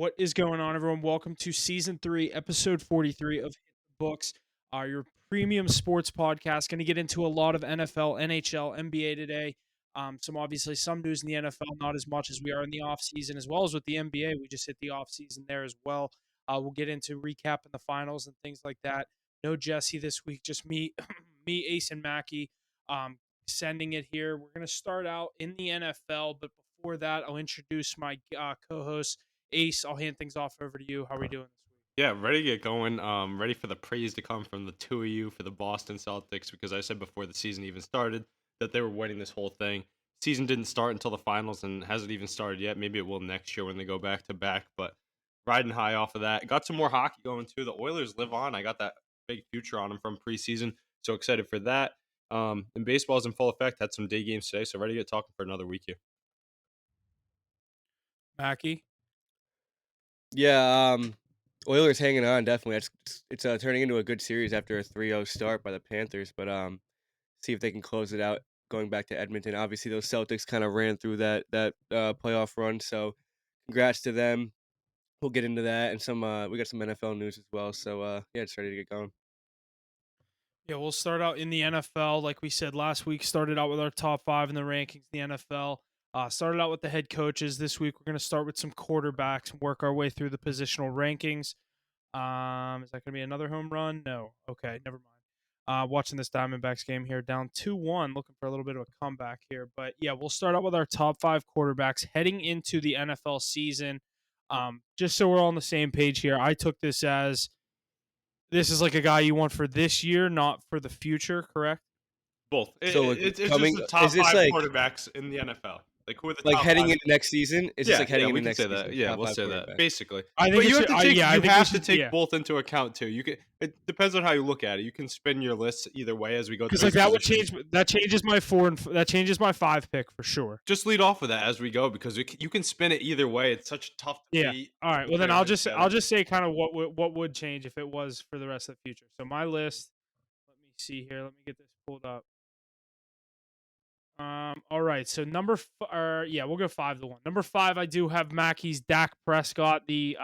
What is going on, everyone? Welcome to season 3, episode 43 of Hit the Books, your premium sports podcast. Going to get into a lot of NFL, NHL, NBA today. Some news in the NFL, not as much as we are in the off season, as well as with the NBA. We just hit the off season there as well. We'll get into recapping the finals and things like that. No Jesse this week, just me, me, Ace, and Mackie, sending it here. We're going to start out in the NFL, but before that, I'll introduce my co-host. Ace, I'll hand things off over to you. How are we doing this week? Yeah, ready to get going. Ready for the praise to come from the two of you for the Boston Celtics because I said before the season even started that they were winning this whole thing. Season didn't start until the finals and hasn't even started yet. Maybe it will next year when they go back to back. But riding high off of that, got some more hockey going too. The Oilers live on. I got that big future on them from preseason, so excited for that. And baseball's in full effect. Had some day games today, so ready to get talking for another week here. Mackie? Yeah, Oilers hanging on definitely. It's turning into a good series after a 3-0 start by the Panthers, but see if they can close it out going back to Edmonton. Obviously, those Celtics kind of ran through that playoff run, so congrats to them. We'll get into that and some we got some NFL news as well. So yeah, just ready to get going. Yeah, we'll start out in the NFL. Like we said last week, started out with our top 5 in the rankings in the NFL. Started out with the head coaches. This week, we're going to start with some quarterbacks and work our way through the positional rankings. Is that going to be another home run? No. Okay, never mind. Watching this Diamondbacks game here, down 2-1, looking for a little bit of a comeback here. But yeah, we'll start out with our top 5 quarterbacks heading into the NFL season. Just so we're all on the same page here, I took this as this is like a guy you want for this year, not for the future, correct? Both. So It's just coming the is top this five like quarterbers in the NFL. Like who are the like top heading five? into next season? Is this Yeah, like yeah, heading we into can next say that. season? Yeah, Top we'll five say that. quarterbacks. Basically. I think But it you have should. to take Yeah, I you think we have to should. take Yeah, both into account too. You can it depends on how you look at it. You can spin your list either way as we go because through like each that would position. change. That changes my 4 and that changes my 5 pick for sure. Just lead off with that as we go because you can spin it either way. It's such tough to Yeah. be All right. to Well, then put I'll everything just I'll together. just say kind of what would change if it was for the rest of the future. So my list. Let me see here. Let me get this pulled up. All right. So yeah, we'll go 5-1. Number 5, I do have Mackey's Dak Prescott, the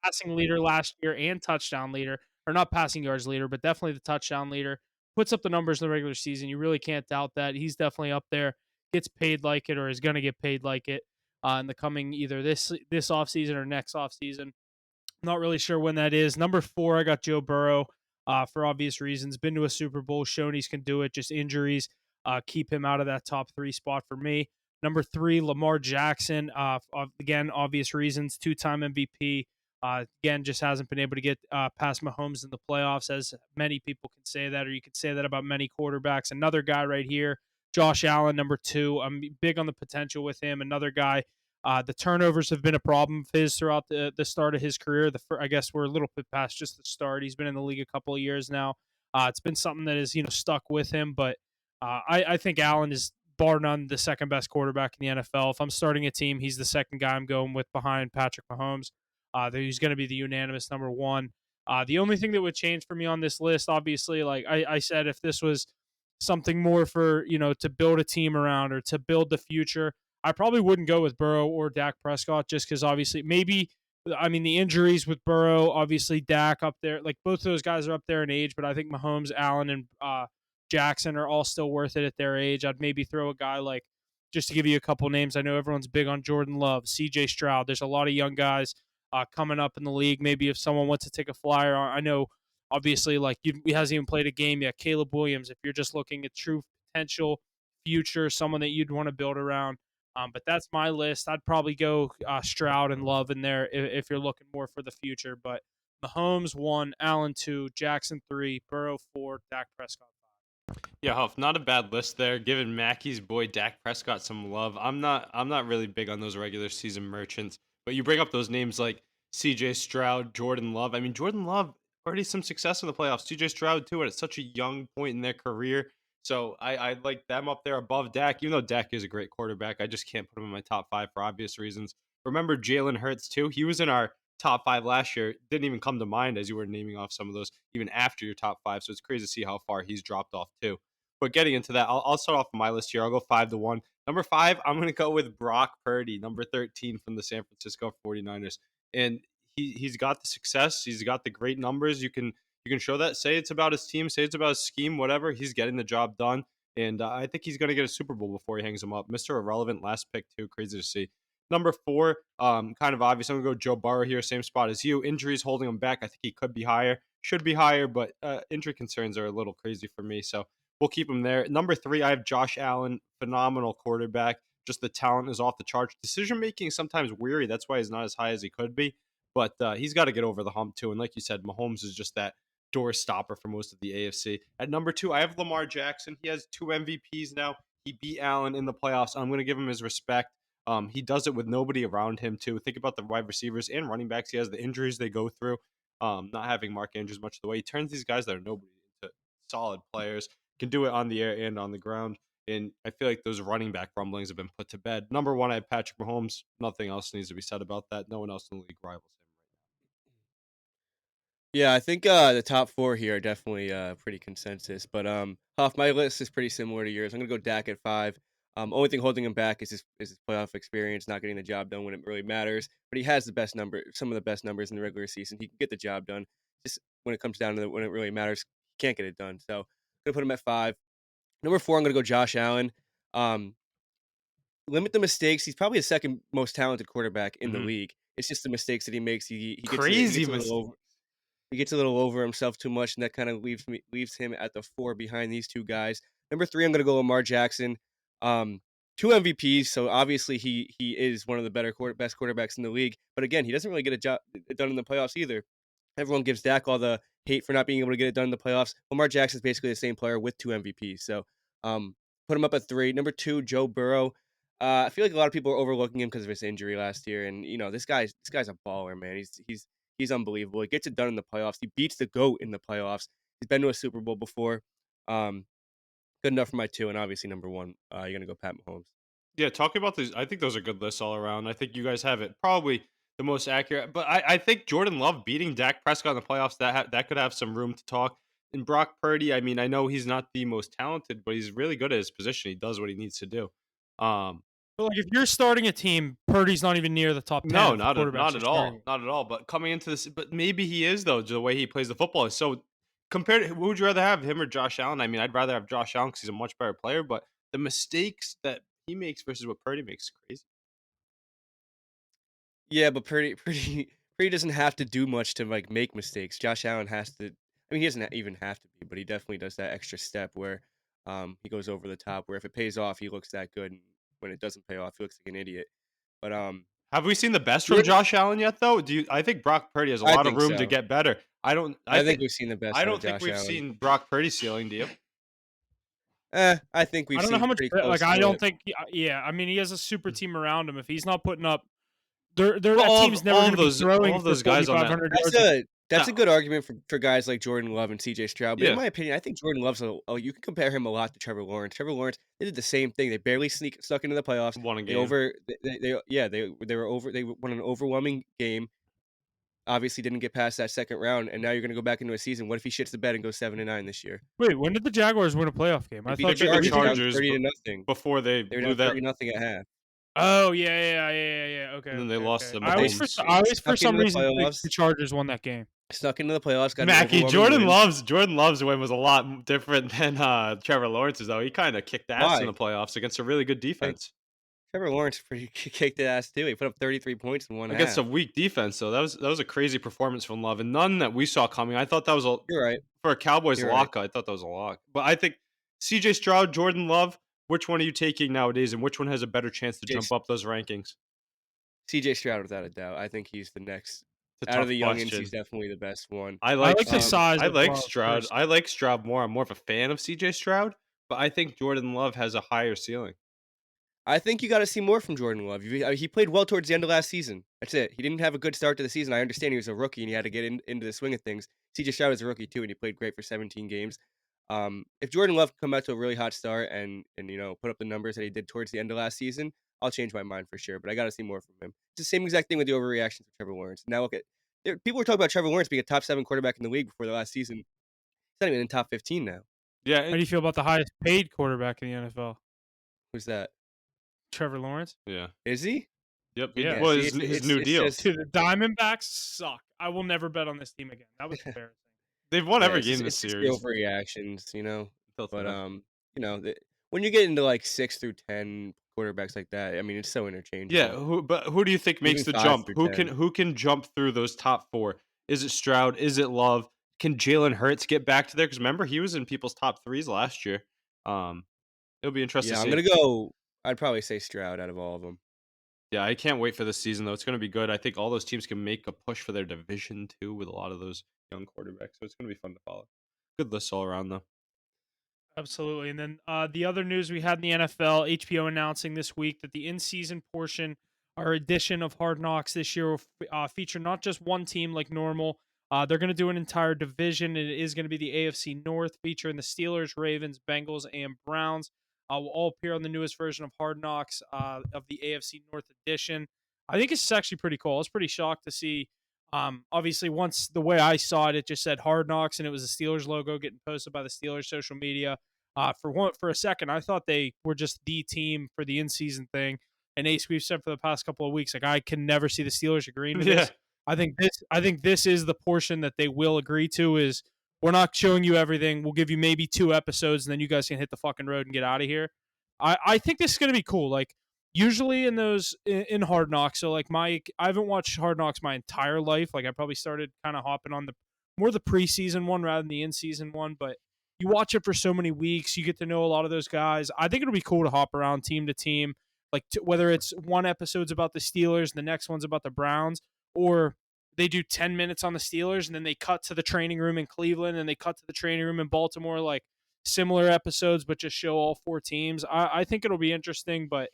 passing leader last year and touchdown leader, or not passing yards leader, but definitely the touchdown leader. Puts up the numbers in the regular season. You really can't doubt that. He's definitely up there. Gets paid like it, or is going to get paid like it in the coming either this off season or next off season. Not really sure when that is. Number 4, I got Joe Burrow for obvious reasons. Been to a Super Bowl, shown he can do it. Just injuries keep him out of that top 3 spot for me. Number 3, Lamar Jackson. Again, obvious reasons. 2-time MVP. Again, just hasn't been able to get past Mahomes in the playoffs, as many people can say that, or you could say that about many quarterbacks. Another guy right here, Josh Allen, number 2. I'm big on the potential with him. Another guy the turnovers have been a problem of his throughout the start of his career. I guess we're a little bit past just the start. He's been in the league a couple of years now. It's been something that is stuck with him, but I think Allen is bar none the second best quarterback in the NFL. If I'm starting a team, he's the second guy I'm going with behind Patrick Mahomes. He's going to be the unanimous number 1. The only thing that would change for me on this list, obviously, like I said, if this was something more for to build a team around or to build the future, I probably wouldn't go with Burrow or Dak Prescott just because obviously maybe I mean the injuries with Burrow, obviously Dak up there, like both of those guys are up there in age, but I think Mahomes, Allen, and Jackson are all still worth it at their age. I'd maybe throw a guy like, just to give you a couple names, I know everyone's big on Jordan Love, C.J. Stroud. There's a lot of young guys coming up in the league. Maybe if someone wants to take a flyer, I know obviously like he hasn't even played a game yet. Caleb Williams, if you're just looking at true potential future, someone that you'd want to build around. But that's my list. I'd probably go Stroud and Love in there if you're looking more for the future. But Mahomes 1, Allen 2, Jackson 3, Burrow 4, Dak Prescott 5. Yeah, Huff, not a bad list there. Giving Mackey's boy Dak Prescott some love. I'm not really big on those regular season merchants, but you bring up those names like CJ Stroud, Jordan Love. I mean, Jordan Love already some success in the playoffs. CJ Stroud too, at such a young point in their career. So I like them up there above Dak, even though Dak is a great quarterback. I just can't put him in my top 5 for obvious reasons. Remember Jalen Hurts too? He was in our top 5 last year. Didn't even come to mind as you were naming off some of those, even after your top 5. So it's crazy to see how far he's dropped off too. But getting into that, I'll start off my list here. I'll go 5-1. Number 5, I'm going to go with Brock Purdy, number 13 from the San Francisco 49ers. and he's got the success. He's got the great numbers. You can show that. Say it's about his team. Say it's about his scheme. Whatever. He's getting the job done. And I think he's going to get a Super Bowl before he hangs him up. Mr. Irrelevant, last pick too. Crazy to see. Number 4, kind of obvious. I'm gonna go Joe Burrow here, same spot as you. Injuries holding him back. I think he could be higher, should be higher, but injury concerns are a little crazy for me. So we'll keep him there. Number 3, I have Josh Allen, phenomenal quarterback. Just the talent is off the charts. Decision making is sometimes weary. That's why he's not as high as he could be. But he's got to get over the hump too. And like you said, Mahomes is just that door stopper for most of the AFC. At number 2, I have Lamar Jackson. He has 2 MVPs now. He beat Allen in the playoffs. I'm going to give him his respect. He does it with nobody around him too. Think about the wide receivers and running backs. He has the injuries they go through. Not having Mark Andrews much of the way. He turns these guys that are nobody into solid players. Can do it on the air and on the ground. And I feel like those running back rumblings have been put to bed. Number 1, I have Patrick Mahomes. Nothing else needs to be said about that. No one else in the league rivals him. Yeah, I think the top 4 here are definitely pretty consensus. But Huff, my list is pretty similar to yours. I'm gonna go Dak at 5. Only thing holding him back is his playoff experience, not getting the job done when it really matters. But he has some of the best numbers in the regular season. He can get the job done. Just when it comes down to when it really matters, he can't get it done. So I'm gonna put him at 5. Number 4, I'm gonna go Josh Allen. Um, Limit the mistakes. He's probably the second most talented quarterback in the Mhm. league. It's just the mistakes that he makes. He Crazy gets a little mistake. over he gets a little over himself too much, and that kind of leaves him at the 4 behind these 2 guys. Number 3, I'm gonna go Lamar Jackson. Um, 2 MVPs, so obviously he is one of the best quarterbacks in the league. But again, he doesn't really get a job done in the playoffs either. Everyone gives Dak all the hate for not being able to get it done in the playoffs. Lamar Jackson's basically the same player with 2 MVPs. So put him up at 3. Number 2, Joe Burrow. I feel like a lot of people are overlooking him because of his injury last year, and this guy's a baller, man. He's unbelievable. He gets it done in the playoffs. He beats the GOAT in the playoffs. He's been to a Super Bowl before. Um, Good enough for my 2, and obviously number 1, you're gonna go Pat Mahomes. Yeah, talking about these, I think those are good lists all around. I think you guys have it probably the most accurate. But I think Jordan Love beating Dak Prescott in the playoffs, that could have some room to talk. And Brock Purdy, I mean, I know he's not the most talented, but he's really good at his position. He does what he needs to do. Um, But like if you're starting a team, Purdy's not even near the top 10 no, of the quarterbacks not you're at starting all, with. not at all. But coming into this, but maybe he is though. The way he plays the football is so compared. Who would you rather have, him or Josh Allen? I mean, I'd rather have Josh Allen because he's a much better player. But the mistakes that he makes versus what Purdy makes is crazy. Yeah, but Purdy doesn't have to do much to, like, make mistakes. Josh Allen has to I mean, he doesn't even have to be, but he definitely does that extra step where, he goes over the top, where if it pays off, he looks that good, and when it doesn't pay off, he looks like an idiot. But, Have we seen the best from Jordan Josh Allen yet, though? Do you? I think Brock Purdy has a I lot of think room to so. get better. I don't. I think we've seen the best I out of don't think Josh we've Allen. seen Brock Purdy's ceiling. Do you? I think we've I don't know seen how much pretty like close I to don't it. think yeah, I mean he has a super team around him. If he's not putting up they're But that team's never all going of to be those throwing for guys on that. 4500 That's yards. a that's No, a good argument for guys like Jordan Love and CJ Stroud, but in yeah, my opinion, I think Jordan Love's you can compare him a lot to Trevor Lawrence. Trevor Lawrence, they did the same thing. They barely snuck into the playoffs. won a They game. over they yeah, they were over they won an overwhelming game. Obviously didn't get past that second round, and now you're gonna go back into a season. What if he shits the bed and goes 7-9 this year? Wait, when did the Jaguars win a playoff game? They I beat the They thought beat the we Chargers did. down Chargers 30 to nothing. before they They were blew down that, 30 nothing at half. Oh, yeah. Okay, and then they okay, lost okay. to But they Mahomes. I always for snuck some into the reason think playoffs the Chargers won that game. snuck into the playoffs, got an Mackie, overwhelming win. Jordan Love's win was a lot different than Trevor Lawrence's, though. He kind of kicked ass in Why? the playoffs against a really good Like, defense. Trevor Lawrence pretty kicked the ass too. He put up 33 points in one Against a half. weak defense, though. That was a crazy performance from Love, and none that we saw coming. I thought that was a You're right. for a Cowboys You're right. lock. I thought that was a lock. But I think C.J. Stroud, Jordan Love. Which one are you taking nowadays, and which one has a better chance to jump up those rankings? CJ Stroud without a doubt. I think he's the next It's a out of tough the youngins, he's question. definitely the best one. I like the size I of like Love Stroud. personally. I like Stroud more. I'm more of a fan of C.J. Stroud, but I think Jordan Love has a higher ceiling. I think you gotta see more from Jordan Love. He played well towards the end of last season. That's it. He didn't have a good start to the season. I understand he was a rookie and he had to get into the swing of things. CJ Stroud was a rookie too, and he played great for 17 games. If Jordan Love come out to a really hot start and put up the numbers that he did towards the end of last season, I'll change my mind for sure. But I got to see more from him. It's the same exact thing with the overreactions of Trevor Lawrence. Now look at people were talking about Trevor Lawrence being a top 7 quarterback in the league before the last season. He's not even in top 15 now. Yeah, How do you feel about the highest paid quarterback in the NFL? Who's that? Trevor Lawrence? yeah. Is he? Yep. Yeah. Well, See, his new it's deal. just Dude, the Diamondbacks suck. I will never bet on this team again. That was embarrassing. They've won yeah, every game this it's just the series overreactions, you know. until But today. when you get into like 6 through 10 quarterbacks like that, I mean, it's so Yeah, interchangeable. who do you think makes Even the five jump? through Who can ten. who can jump through those top 4? Is it Stroud? Is it Love? Can Jalen Hurts get back to there? Because remember, he was in people's top 3s last year. Um, it'll be interesting to Yeah, I'm see. gonna go. I'd probably say Stroud out of all of them. Yeah, I can't wait for this season, though. It's gonna be good. I think all those teams can make a push for their division too with a lot of those young quarterbacks, so it's gonna be fun to follow. Good list all around, though. Absolutely. And then the other news we had in the NFL, HBO announcing this week that the in-season portion or edition of Hard Knocks this year will feature not just one team like normal. They're going to do an entire division. It is going to be the AFC North, featuring the Steelers, Ravens, Bengals, and Browns. Will all appear on the newest version of Hard Knocks of the AFC North edition. I think it's actually pretty cool. I was pretty shocked to see. Obviously, once the way I saw it, it just said Hard Knocks, and it was the Steelers logo getting posted by the Steelers social media. For a second, I thought they were just the team for the in season thing. And Ace, we've said for the past couple of weeks, like I can never see the Steelers agreeing to Yeah. this. I think this is the portion that they will agree to. Is we're not showing you everything. We'll give you maybe 2 episodes, and then you guys can hit the fucking road and get out of here. I think this is gonna be cool. Like usually in those in Hard Knocks, so like I haven't watched Hard Knocks my entire life. Like I probably started kind of hopping on the more the preseason one rather than the in season one, but you watch it for so many weeks, you get to know a lot of those guys. I think it'll be cool to hop around team to team, like whether it's one episode's about the Steelers and the next one's about the Browns, or they do 10 minutes on the Steelers and then they cut to the training room in Cleveland and they cut to the training room in Baltimore, like similar episodes, but just show all 4 teams. I think it'll be interesting, but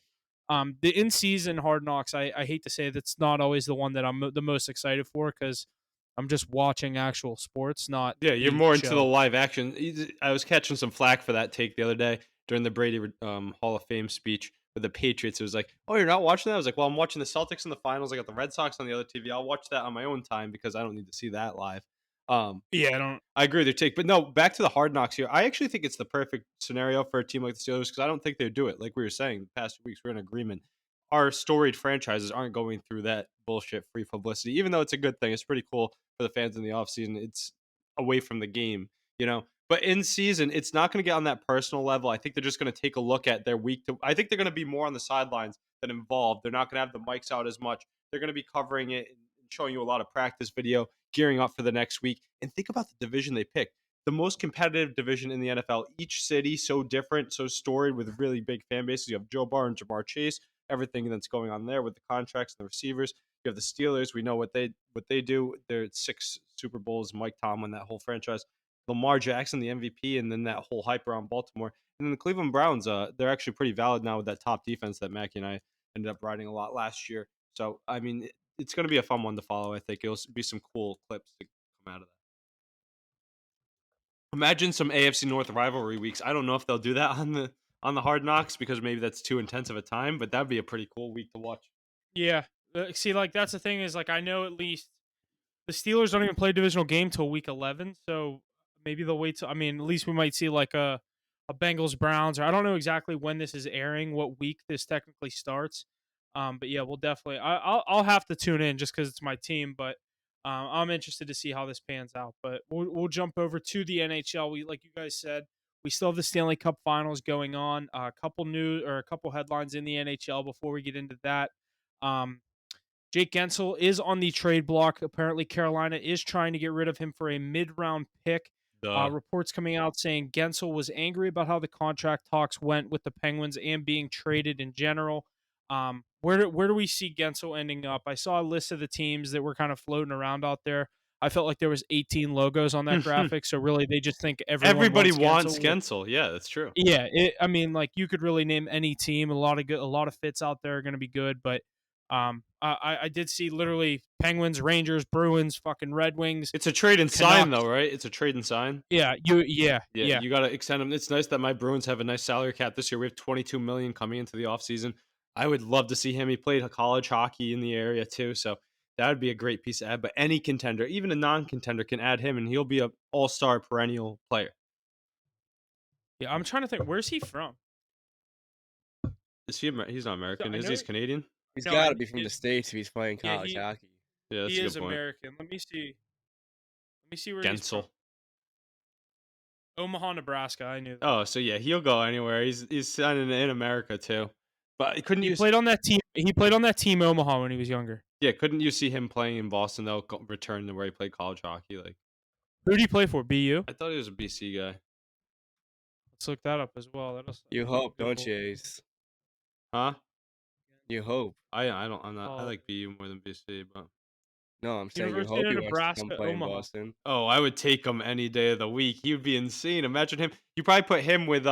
the in season Hard Knocks, I hate to say that's not always the one that I'm the most excited for because I'm just watching actual sports, not Yeah, you're the more into the show. live action. I was catching some flack for that take the other day during the Brady Hall of Fame speech with the Patriots. It was like, "Oh, you're not watching that?" I was like, "Well, I'm watching the Celtics in the finals. I got the Red Sox on the other TV. I'll watch that on my own time because I don't need to see that live." Um, Yeah, I don't. I agree with your take, but no, back to the Hard Knocks here. I actually think it's the perfect scenario for a team like the Steelers because I don't think they do it. Like we were saying, the past 2 weeks we're in agreement. Our storied franchises aren't going through that bullshit free publicity, even though it's a good thing. It's pretty cool for the fans in the offseason. It's away from the game, you know. But in season, it's not going to get on that personal level. I think they're just going to take a look at their week to. I think they're going to be more on the sidelines than involved. They're not going to have the mics out as much. They're going to be covering it and showing you a lot of practice video, gearing up for the next week. And think about the division they picked. The most competitive division in the NFL. Each city so different, so storied with really big fan bases. You have Joe Burrow and Jamar Chase, everything that's going on there with the contracts and the receivers. You have the Steelers. We know what they do. They're 6 Super Bowls. Mike Tomlin, that whole franchise. Lamar Jackson, the MVP, and then that whole hype around Baltimore. And then the Cleveland Browns. They're actually pretty valid now with that top defense that Mackie and I ended up riding a lot last year. So I mean, it's going to be a fun one to follow. I think it'll be some cool clips to come out of that. Imagine some AFC North rivalry weeks. I don't know if they'll do that on the Hard Knocks because maybe that's too intense of a time, but that'd be a pretty cool week to watch. Yeah. See, like that's the thing is like I know at least the Steelers don't even play a divisional game till week 11, so maybe they'll wait till. I mean, at least we might see like a Bengals Browns, or I don't know exactly when this is airing, what week this technically starts. But yeah, we'll definitely. I'll have to tune in just because it's my team, but I'm interested to see how this pans out. But we'll jump over to the NHL. We like you guys said, we still have the Stanley Cup Finals going on. A couple new or a couple headlines in the NHL before we get into that. Um, Jake Gensel is on the trade block. Apparently, Carolina is trying to get rid of him for a mid-round pick. Duh. Reports coming out saying Gensel was angry about how the contract talks went with the Penguins and being traded in general. Where do we see Gensel ending up? I saw a list of the teams that were kind of floating around out there. I felt like there was 18 logos on that graphic, so really they just think everyone Everybody wants wants Gensel. Gensel. Yeah, that's true. Yeah, I mean, like you could really name any team. A lot of fits out there are going to be good, but I did see literally Penguins, Rangers, Bruins, fucking Red Wings, It's a trade and sign though, Canucks. right? It's a trade and sign. Yeah, Yeah. you got to extend them. It's nice that my Bruins have a nice salary cap this year. We have 22 million coming into the offseason. I would love to see him. He played college hockey in the area too, so that would be a great piece to add. But any contender, even a non-contender, can add him, and he'll be a all-star perennial player. Yeah, I'm trying to think. Where's he from? Is he? He's not So American, I is he? know He's Canadian. He's No, I gotta kn be from it the States if he's playing yeah, college hockey. Yeah, he that's a is good point. American. Let me see where he's from. Gensel. Omaha, Nebraska, I knew that. Oh, so yeah, he'll go anywhere. He's signing in America too. But couldn't you? He played on that team Omaha when he was younger. Yeah, couldn't you see him playing in Boston though? Return to where he played college hockey. Like Who did he play for? BU? I thought he was a BC guy. Let's look that up as well. You That'll hope, don't Google you, Ace? Huh? You hope. I don't. I'm not. I college. like BU more than BC, but No, I'm saying you University hope of he wants to come Nebraska, play in Omaha. Boston. oh, I would take him any day of the week. He would be insane. Imagine him. You probably put him with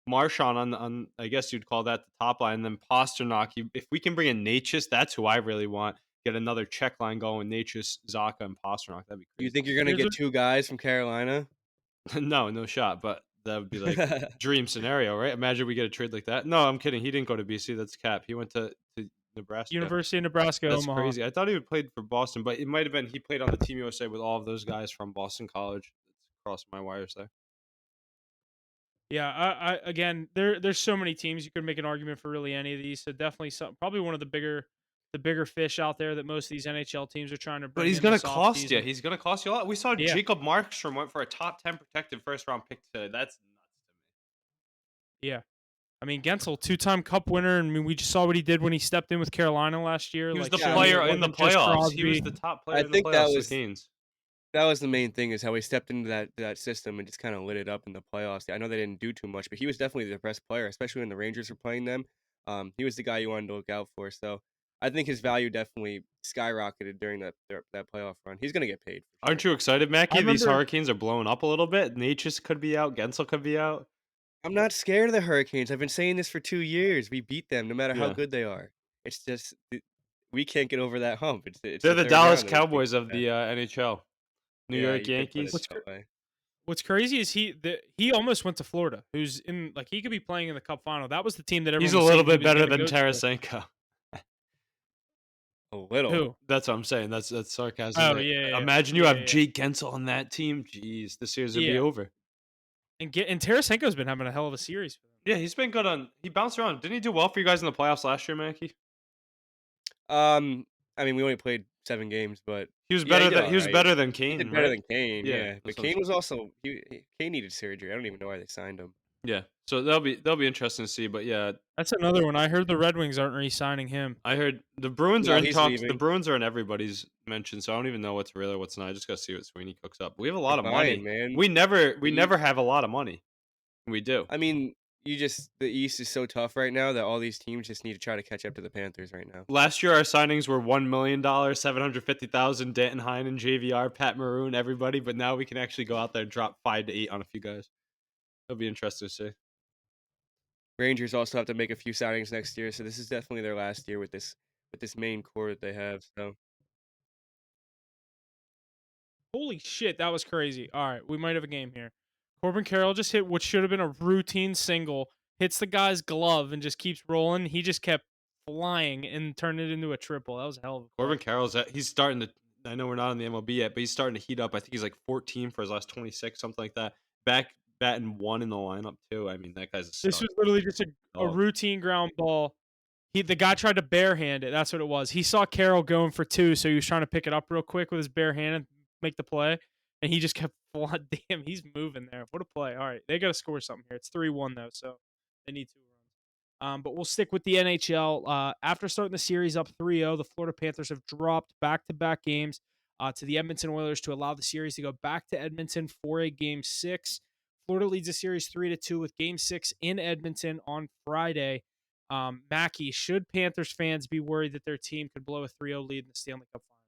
Marchand on. I guess you'd call that the top line. And then Pasternak. If we can bring in Natchez, that's who I really want. Get another check line going. Natchez, Zaka, and Pasternak. That'd be You crazy. think you're gonna Here's get what 2 guys from Carolina? No, no shot. But that would be like dream scenario, right? Imagine we get a trade like that. No, I'm kidding. He didn't go to BC. That's cap. He went to Nebraska. University of Nebraska, That's Omaha. crazy. I thought he played for Boston, but it might have been he played on the Team USA with all of those guys from Boston College. That's crossed my wires there. Yeah, I again, there's so many teams you could make an argument for really any of these. So definitely probably one of the bigger fish out there that most of these NHL teams are trying to But bring he's in gonna this cost you. offseason. He's gonna cost you a lot. We saw Yeah, Jacob Markstrom went for a top 10 protected first round pick today. That's nuts yeah. I mean, Gensel, two-time Cup winner, and I mean, we just saw what he did when he stepped in with Carolina last year. to me. He was Like, the Yeah, I showing mean, it player in the wasn't just playoffs. He was Crosby. the top player I in the think that playoffs for the was Canes. that was the main thing is how he stepped into that system and just kinda lit it up in the playoffs. I know they didn't do too much, but he was definitely the best player, especially when the Rangers were playing them. He was the guy you wanted to look out for, so I think his value definitely skyrocketed during that playoff run. He's gonna get paid for Aren't sure. you excited, I Mackie? These remember, Hurricanes are blowing up a little bit. Natchez could be out. Gensel could be out. I'm not scared of the Hurricanes. I've been saying this for 2 years. We beat them no matter how Yeah. good they are. It's just we can't get over that hump. It's They're the the 3rd Dallas round that we can't Cowboys get of past. the NHL. New Yeah, York you could put it Yankees. that way. what's crazy is he almost went to Florida. Who's in like he could be playing in the Cup final. That was the team that everyone He's a was little saying he bit was better going to than go to. Tarasenko. A little. Who? That's what I'm saying. That's sarcasm Oh there. yeah, Imagine you yeah, have yeah, Jake Gensel on that team. Jeez, this year's gonna be yeah. over. And Tarasenko's been having a hell of a series for them. Yeah, he's been good on. He bounced around. Didn't he do well for you guys in the playoffs last year, Mackey? Um, I mean, we only played 7 games, but He was yeah, he better did than he was alright. better than He did Kane, better right? than Kane, Yeah, yeah, but that's what I'm Kane saying. was also Kane needed surgery. I don't even know why they signed him. Yeah, so that'll be interesting to see. But yeah, That's another one. I heard the Red Wings aren't re-signing him. I heard the Bruins are No, in he's talks. The leaving. Bruins are in everybody's mention, so I don't even know what's real or what's not. I just gotta see what Sweeney cooks up. We have a They're lot of buying, money. man. We The East never have a lot of money. We do. I mean, the East is so tough right now that all these teams just need to try to catch up to the Panthers right now. Last year, our signings were $1 million, 750,000. Danton Heinen, JVR, Pat Maroon, everybody. But now we can actually go out there and drop 5 to 8 on a few guys. It'll be interesting to see. Rangers also have to make a few signings next year, so this is definitely their last year with this main core that they have. So Holy shit, that was crazy. All right, we might have a game here. Corbin Carroll just hit what should have been a routine single, hits the guy's glove and just keeps rolling. He just kept flying and turned it into a triple. That was a hell of a play. Corbin Carroll's he's starting to. I know we're not in the MLB yet, but he's starting to heat up. I think he's like 14 for his last 26, something like that. Back batting 1 in the lineup too. I mean, that guy's a This stud. was literally just a Dog. routine ground ball. The guy tried to barehand it. That's what it was. He saw Carroll going for 2, so he was trying to pick it up real quick with his bare hand and make the play. And he just kept flying. Damn, he's moving there. What a play. All right, they got to score something here. It's 3-1, though, so they need 2 runs. But we'll stick with the NHL. After starting the series up 3-0, the Florida Panthers have dropped back-to-back games to the Edmonton Oilers to allow the series to go back to Edmonton for a Game 6. Florida leads the series 3-2 with Game 6 in Edmonton on Friday. Mackey, should Panthers fans be worried that their team could blow a 3-0 lead in the Stanley Cup final?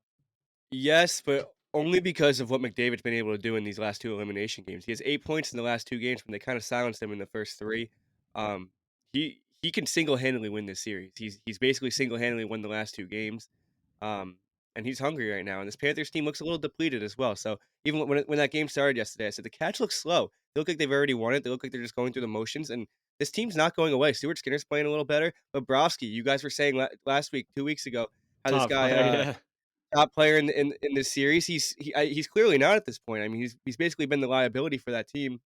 yes, but only because of what McDavid's been able to do in these last 2 elimination games. He has 8 points in the last 2 games when they kind of silenced him in the first 3. Um, he can single-handedly win this series. He's basically single-handedly won the last 2 games. And he's hungry right now. And this Panthers team looks a little depleted as well. So even when that game started yesterday, I said the Cats look slow. They look like they've already won it. They look like they're just going through the motions. And this team's not going away. Stuart Skinner's playing a little better. But Bobrovsky, you guys were saying last week, 2 weeks ago, how this Top guy player, yeah. top player in this series. He's clearly not at this point. I mean, he's basically been the liability for that team.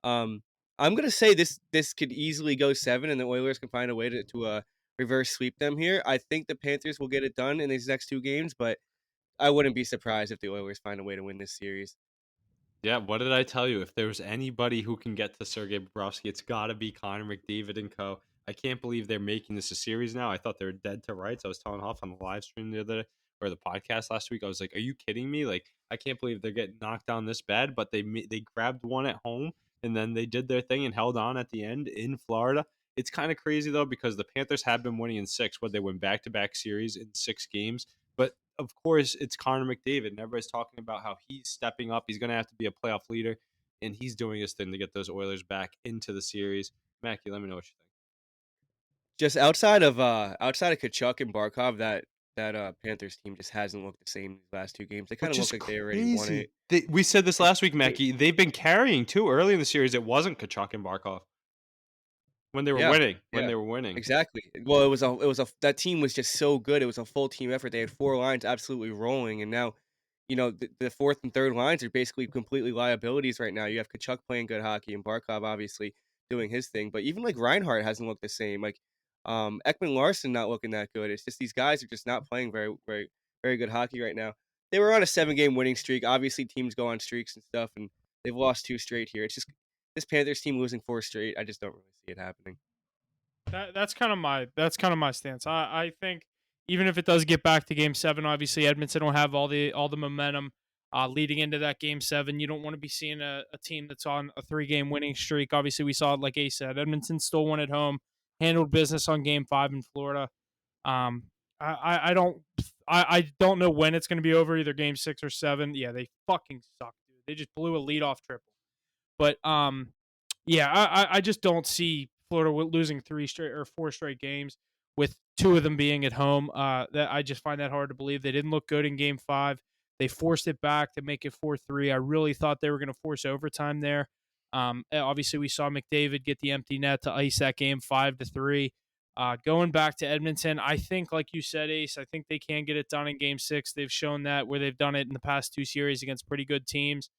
I'm gonna say this could easily go 7, and the Oilers can find a way to reverse sweep them here. I think the Panthers will get it done in these next 2 games, but I wouldn't be surprised if the Oilers find a way to win this series. Yeah, what did I tell you? If there was anybody who can get to Sergei Bobrovsky, it's got to be Connor McDavid and co. I can't believe they're making this a series now. I thought they were dead to rights. I was telling Hoff on the live stream the other or the podcast last week. I was like, "Are you kidding me? Like, I can't believe they're getting knocked down this bad." But they grabbed one at home and then they did their thing and held on at the end in Florida. It's kind of crazy though because the Panthers have been winning in six. What they win back to back series in 6 games, but of course, it's Connor McDavid, and everybody's talking about how he's stepping up. He's going to have to be a playoff leader, and he's doing his thing to get those Oilers back into the series. Mackie, let me know what you think. Just outside of Kachuk and Barkov, that Panthers team just hasn't looked the same these last 2 games. They kinda Which look is like they already won it. crazy. We said this It last week, it Mackie. They've been carrying too early in the series. It wasn't Kachuk and Barkov when they were Yeah, winning. When yeah, they were winning. exactly. Well, it was a that team was just so good. It was a full team effort. They had 4 lines absolutely rolling, and now, the 4th and 3rd lines are basically completely liabilities right now. You have Kachuk playing good hockey and Barkov obviously doing his thing, but even, like, Reinhart hasn't looked the same, like, Ekman-Larsson not looking that good. It's just these guys are just not playing very very very good hockey right now. They were on a 7-game winning streak. Obviously, teams go on streaks and stuff, and they've lost 2 straight here. It's just this Panthers team losing 4 straight, I just don't really see it happening. That's kind of my stance. I think even if it does get back to Game 7, obviously Edmonton will have all the momentum leading into that Game 7. You don't want to be seeing a team that's on a 3-game winning streak. Obviously, we saw it like Ace said. Edmonton still won at home, handled business on Game 5 in Florida. Um, I don't know when it's going to be over, either Game 6 or 7. Yeah, they fucking suck, dude. They just blew a leadoff triple. But yeah, I just don't see Florida losing 3 straight or 4 straight games with 2 of them being at home. That I just find that hard to believe. They didn't look good in Game 5. They forced it back to make it 4-3. I really thought they were going to force overtime there. Obviously, we saw McDavid get the empty net to ice that game 5-3. Going back to Edmonton, I think, like you said, Ace, I think they can get it done in Game 6. They've shown that where they've done it in the past 2 series against pretty good teams.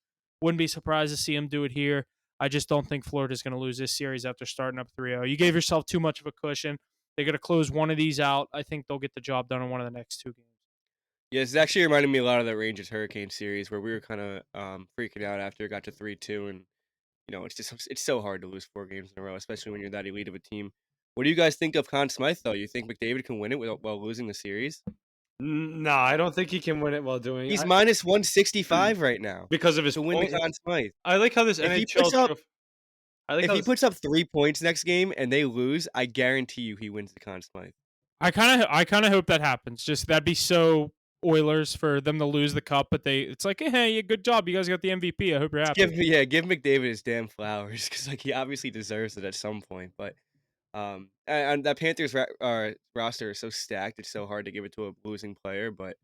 Wouldn't be surprised to see them do it here. I just don't think Florida's going to lose this series after starting up 3-0. You gave yourself too much of a cushion. They're going to close one of these out. I think they'll get the job done in one of the next 2 games. Yeah, it's actually reminded me a lot of the Rangers Hurricane series where we were kinda, freaking out after it got to 3-2, and, it's so hard to lose 4 games in a row, especially when you're that elite of a team. What do you guys think of Conn Smythe, though? You think McDavid can win it while losing the series? No, I don't think he can win it while doing. He's minus 165 right now Because of his to win the point. Conn Smythe. I like how this If he NHL puts up trophy. I like if how he this, puts up 3 points next game and they lose, I guarantee you he wins the Conn Smythe. I kind of hope that happens. Just that'd be so Oilers for them to lose the cup, but it's like, hey, yeah, good job, you guys got the MVP. I hope you're Just happy. give McDavid his damn flowers because like, he obviously deserves it at some point, but, and that Panthers roster is so stacked, it's so hard to give it to a losing player, but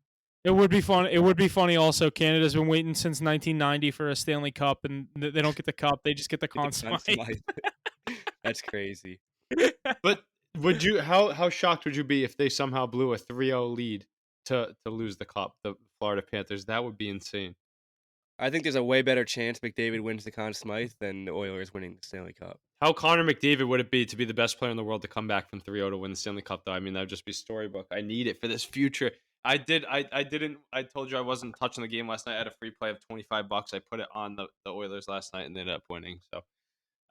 It would be fun. It would be funny. Also, Canada's been waiting since 1990 for a Stanley Cup, and they don't get the cup. They just get the get the Conn Conn Smythe. Smythe. That's crazy. but would you how shocked would you be if they somehow blew a 3-0 lead to lose the cup, the Florida Panthers? That would be insane. I think there's a way better chance McDavid wins the Conn Smythe than the Oilers winning the Stanley Cup. How Connor McDavid would it be to be the best player in the world to come back from 3-0 to win the Stanley Cup, though? I mean, that would just be storybook. I need it for this future. I told you I wasn't touching the game last night. I had a free play of $25. I put it on the Oilers last night and they ended up winning. So,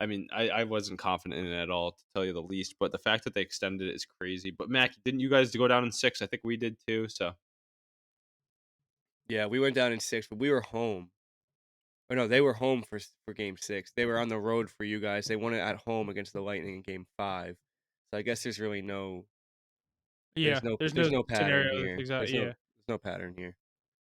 I mean, I wasn't confident in it at all, to tell you the least. But the fact that they extended it is crazy. But, Mac, didn't you guys go down in 6? I think we did too. So, Yeah, we went down in 6, but we were home. Or no, they were home for game 6. They were on the road for you guys. They won it at home against the Lightning in game 5. So I guess there's really no Yeah, there's there's no no pattern scenario that's here. exact. Yeah, There's no pattern here.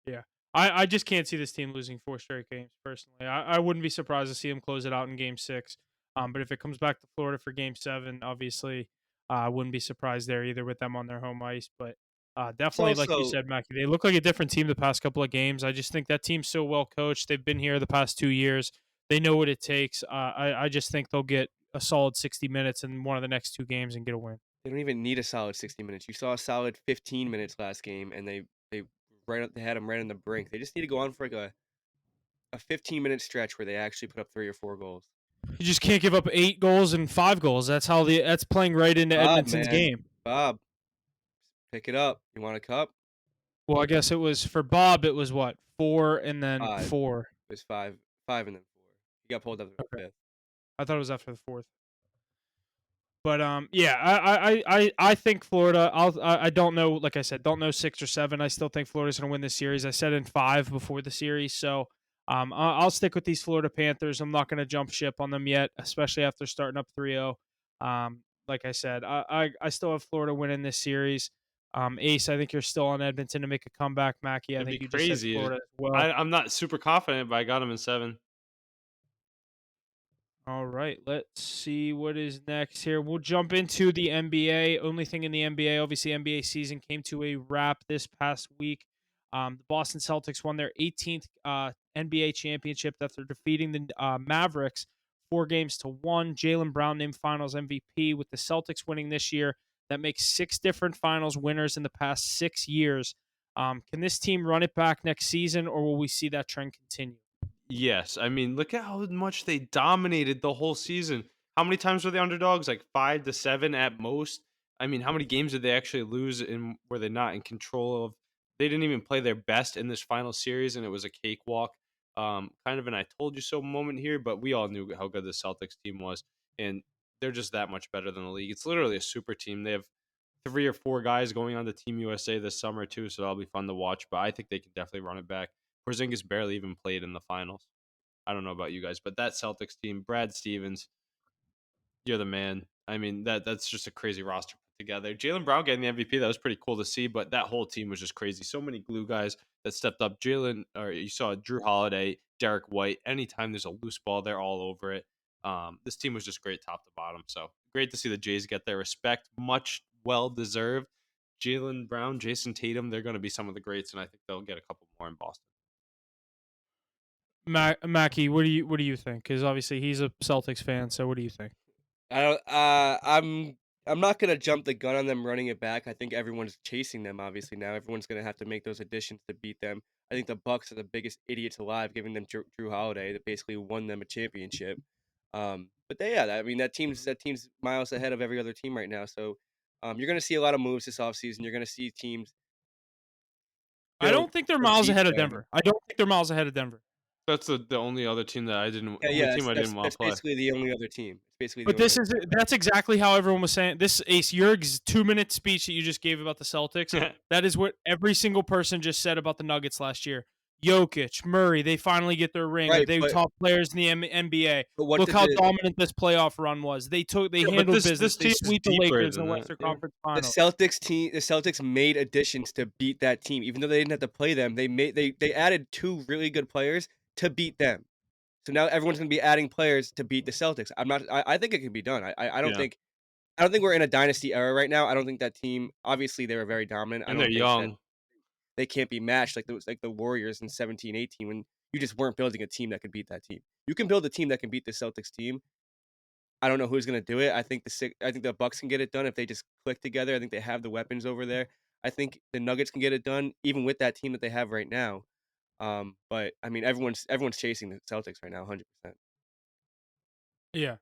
yeah. I just can't see this team losing 4 straight games. Personally, I wouldn't be surprised to see them close it out in Game 6. But if it comes back to Florida for Game 7, obviously, I wouldn't be surprised there either with them on their home ice. But It's definitely, like you also said, Mackie, they look like a different team the past couple of games. I just think that team's so well coached. They've been here the past 2 years. They know what it takes. I just think they'll get a solid 60 minutes in one of the next 2 games and get a win. they don't even need a solid 60 minutes. You saw a solid 15 minutes last game and they had them right on the brink. They just need to go on for like a 15-minute stretch where they actually put up 3 or 4 goals. You just can't give up 8 goals and 5 goals. That's playing right into Ah, Edmonton's man. game. Bob, pick it up. You want a cup? Well, I guess it was for Bob. It was what 4 and then 5. 4. It was 5, 5 and then 4. He got pulled up to Okay, 5th. I thought it was after the fourth. But yeah, I think Florida. I don't know. Like I said, don't know 6 or 7. I still think Florida's going to win this series. I said in 5 before the series, so I'll stick with these Florida Panthers. I'm not going to jump ship on them yet, especially after starting up 3-0. Like I said, I still have Florida winning this series. Ace, I think you're still on Edmonton to make a comeback. Mackie, I It'd be think you just said crazy. Florida as well. I'm not super confident, but I got him in 7. All right, let's see what is next here. We'll jump into the NBA. Only thing in the NBA, obviously, NBA season came to a wrap this past week. The Boston Celtics won their 18th NBA championship after defeating the Mavericks 4-1. Jalen Brown named Finals MVP with the Celtics winning this year. That makes 6 different Finals winners in the past 6 years. Can this team run it back next season, or will we see that trend continue? Yes, I mean, look at how much they dominated the whole season. How many times were they underdogs? Like 5 to 7 at most. I mean, how many games did they actually lose and were they not in control of? They didn't even play their best in this final series, and it was a cakewalk. Kind of an "I told you so" moment here, but we all knew how good the Celtics team was, and they're just that much better than the league. It's literally a super team. They have 3 or 4 guys going on to Team USA this summer too, so that'll be fun to watch. But I think they can definitely run it back. Porzingis barely even played in the finals. I don't know about you guys, but that Celtics team, Brad Stevens, you're the man. I mean, that's just a crazy roster put together. Jalen Brown getting the MVP, that was pretty cool to see, but that whole team was just crazy. So many glue guys that stepped up. Jalen, or you saw Drew Holiday, Derek White. Anytime there's a loose ball, they're all over it. This team was just great top to bottom. So great to see the Jays get their respect, much well deserved. Jalen Brown, Jason Tatum, they're going to be some of the greats, and I think they'll get a couple more in Boston. Mackie, what do you think? Because obviously he's a Celtics fan. So what do you think? I don't. I'm not gonna jump the gun on them running it back. I think everyone's chasing them. Obviously now, everyone's gonna have to make those additions to beat them. I think the Bucks are the biggest idiots alive, giving them Drew Holiday that basically won them a championship. But I mean that team's miles ahead of every other team right now. So, you're gonna see a lot of moves this offseason. You're gonna see teams I build don't think they're to miles beat ahead of them. Denver. I don't think they're miles ahead of Denver. That's the only other team that I didn't, Yeah, only yeah, team that's I that's didn't want that's to play. basically the only other team. It's basically the But only this other is that's exactly how everyone was saying. This Ace, your 2-minute speech that you just gave about the Celtics, that is what every single person just said about the Nuggets last year. Jokic, Murray, they finally get their ring. Are right, they top players in the NBA? but what Look did how dominant this playoff run was. They Yeah, but handled this business. They team is sweep the deeper Lakers in than the that. Western Yeah. Conference the Finals. Celtics made additions to beat that team, even though they didn't have to play them. They added 2 really good players to beat them. So now everyone's gonna be adding players to beat the Celtics. I think it can be done. Yeah. I don't think we're in a dynasty era right now. I don't think that team. Obviously, they were very dominant. I And they're don't think that young. they can't be matched like the Warriors in 17-18 when you just weren't building a team that could beat that team. You can build a team that can beat the Celtics team. I don't know who's gonna do it. I think the Bucks can get it done if they just click together. I think they have the weapons over there. I think the Nuggets can get it done even with that team that they have right now. But I mean, everyone's chasing the Celtics right now, 100%. Yeah.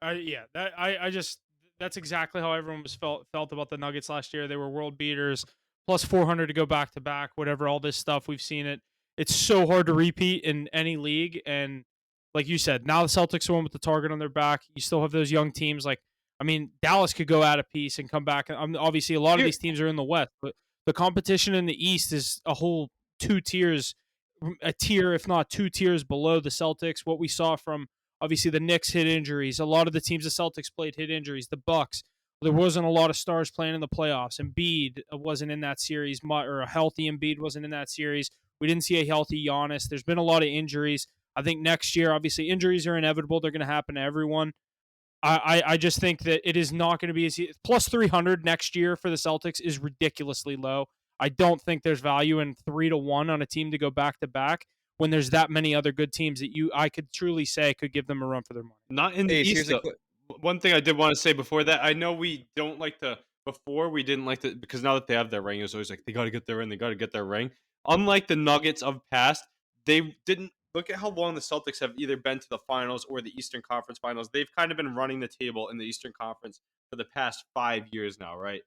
I just that's exactly how everyone was felt about the Nuggets last year. They were world beaters, plus 400 to go back to back, whatever all this stuff we've seen it. It's so hard to repeat in any league, and like you said, now the Celtics are one with the target on their back. You still have those young teams like I mean Dallas could go out a piece and come back. Obviously, a lot of Here, these teams are in the West, but the competition in the East is a whole 2 tiers, a tier if not 2 tiers below the Celtics. What we saw from obviously, the Knicks hit injuries. A lot of the teams the Celtics played hit injuries. The Bucks, there wasn't a lot of stars playing in the playoffs. Embiid wasn't in that series, or a healthy Embiid wasn't in that series. We didn't see a healthy Giannis. There's been a lot of injuries. I think next year, obviously, injuries are inevitable. They're going to happen to everyone. I just think that it is not going to be as plus 300 next year for the Celtics is ridiculously low. I don't think there's value in 3-1 on a team to go back to back when there's that many other good teams that I could truly say could give them a run for their money. Not in the Ace, East here's a though. quick. One thing I did want to say before that, I know we don't like to. Before we didn't like to because now that they have their ring, it was always like they got to get their ring. They got to get their ring. Unlike the Nuggets of past, they didn't look at how long the Celtics have either been to the finals or the Eastern Conference Finals. They've kind of been running the table in the Eastern Conference for the past 5 years now, right?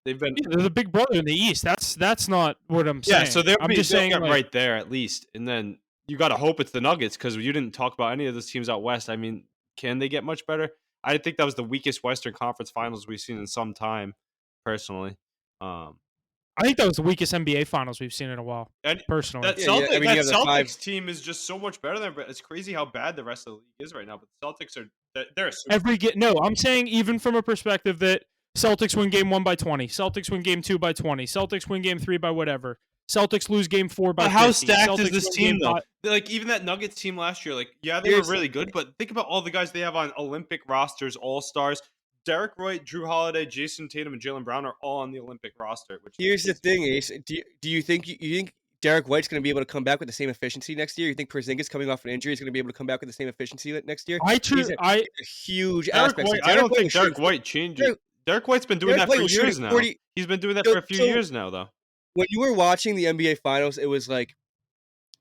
They've been Yeah, they're the big brother in the East. That's not what I'm yeah, so saying. I'm just they'll saying, get like, right there at least, and then you gotta hope it's the Nuggets because you didn't talk about any of those teams out west. I mean, can they get much better? I think that was the weakest Western Conference Finals we've seen in some time, personally. Um, I think that was the weakest NBA Finals we've seen in a while, and personally. Yeah. I mean, you That have the 5. Celtics team is just so much better than. But it's crazy how bad the rest of the league is right now. But the Celtics are they're a super. No, I'm saying even from a perspective that Celtics win game 1 by 20, Celtics win game 2 by 20, Celtics win game 3 by whatever, Celtics lose game 4 by But how 50, stacked is Celtics this win team game though? 5. Like even that Nuggets team last year, like yeah, they were Here's really good, but think about all the guys they have on Olympic rosters, all stars. Derek White, Drew Holiday, Jason Tatum, and Jalen Brown are all on the Olympic roster, which here's the is thing, Ace. Do you think you think Derek White's going to be able to come back with the same efficiency next year? You think Porzingis coming off an injury is going to be able to come back with the same efficiency next year? These are huge Derek aspects. White. I Derek don't White think was shooting. Derek White changes. Derek, Derek White's been doing Derek that White for was shooting years now. 40. He's been doing that So, for a few so years now, though. when you were watching the NBA Finals, it was like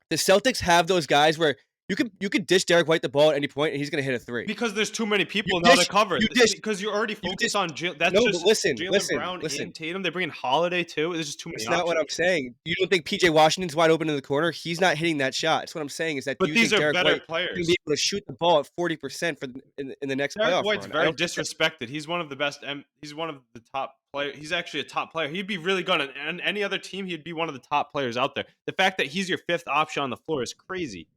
the Celtics have those guys where you could dish Derek White the ball at any point and he's going to hit a three. Because there's too many You people now to dish, cover. you dish, Because you're already you focused dish. on that's No, but just listen, Jalen Brown listen. and Tatum. They bring in Holiday too. There's just too many It's not what I'm options. saying. You don't think PJ Washington's wide open in the corner? He's not hitting that shot. That's what I'm saying. Is that do But you these think are Derek better White is going players. to be able to shoot the ball at 40% in the next Derek playoff White's run? I very don't think that. disrespected. He's one of the best. He's one of the top players. He's actually a top player. He'd be really good on any other team. He'd be one of the top players out there. The fact that he's your fifth option on the floor is crazy.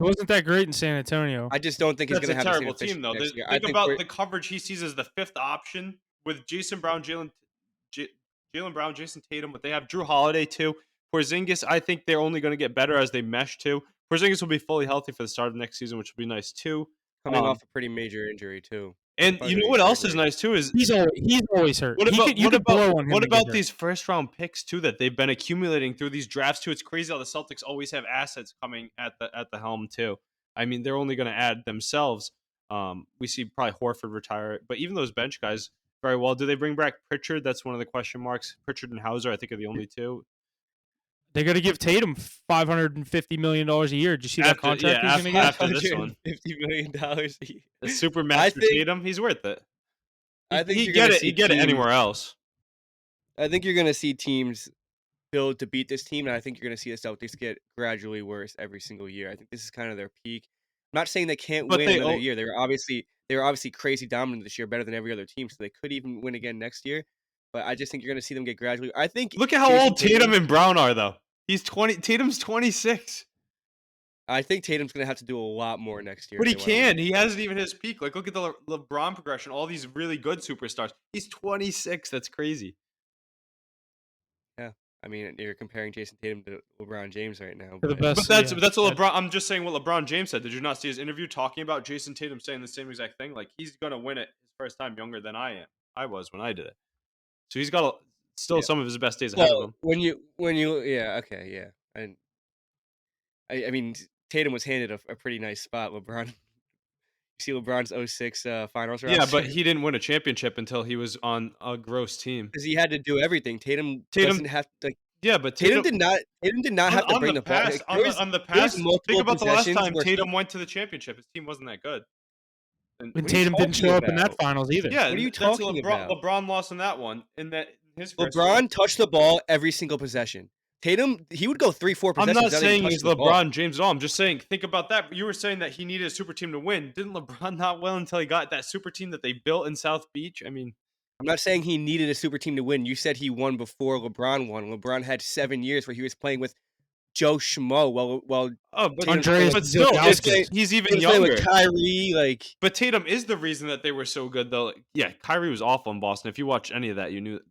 It wasn't that great in San Antonio. I just don't think he's That's going a to have the same terrible team, efficiency though. next year. I Think think about we're the coverage he sees as the fifth option with Jason Brown, Jalen Brown, Jason Tatum. But they have Drew Holiday too. Porzingis, I think they're only going to get better as they mesh too. Porzingis will be fully healthy for the start of next season, which will be nice too. coming off a pretty major injury too. And you know He's what hurt else is lately. nice too is He's always hurt. You could blow on him. what and get about hurt. these first round picks too that they've been accumulating through these drafts too? It's crazy how the Celtics always have assets coming at the helm too. I mean, they're only going to add themselves. We see probably Horford retire, but even those bench guys very well. Do they bring back Pritchard? That's one of the question marks. Pritchard and Hauser, I think, are the only two. They're going to give Tatum $550 million a year. Did you see that contract he's going to get? After this one, $150 million a year. the super master Tatum, he's worth it. I think He you're get going to it. see He get it teams. anywhere else. I think you're going to see teams build to beat this team, and I think you're going to see the Celtics get gradually worse every single year. I think this is kind of their peak. I'm not saying they can't But win they another o- year. They were obviously crazy dominant this year, better than every other team, so they could even win again next year. But I just think you're going to see them get gradually. I think Look at how Jason old Tatum and Brown are, though. He's 20. Tatum's 26. I think Tatum's going to have to do a lot more next year. But he if they wanna win. can. He hasn't even hit his peak. Like, look at the LeBron progression. All these really good superstars. He's 26. That's crazy. Yeah, I mean, you're comparing Jason Tatum to LeBron James right now, To the but best. But that's Yeah. that's what LeBron. I'm just saying what LeBron James said. Did you not see his interview talking about Jason Tatum saying the same exact thing? Like he's gonna win it his first time younger than I am. I was when I did it. So he's got still yeah. some of his best days ahead of Well, him. when you yeah, okay, yeah, and I mean Tatum was handed a pretty nice spot. LeBron, you see LeBron's 06 finals roster. Yeah, but he didn't win a championship until he was on a gross team. because he had to do everything. Tatum Tatum, doesn't have to. yeah, but Tatum did not have to on bring the the ball. past There was on the there was past. Think multiple about the last possessions time where Tatum went to the championship. His team wasn't that good. And And What are you Tatum didn't talking show up in that about? finals either. yeah, What are you that's talking LeBron. about? LeBron lost in that one. In his first year. LeBron touched the ball every single possession. Tatum, he would go 3-4 I'm possessions not without even saying touching he's the ball. LeBron James at all. I'm just saying, think about that. You were saying that he needed a super team to win. Didn't LeBron not win until he got that super team that they built in South Beach? I mean, I'm not saying he needed a super team to win. You said he won before LeBron won. LeBron had 7 years where he was playing with Joe Schmo while oh, but, Tatum's Andreas but still, Zilkowski. he's even Tatum's playing younger. with Kyrie. Like, But Tatum is the reason that they were so good, though. Like, yeah, Kyrie was awful in Boston. If you watched any of that, you knew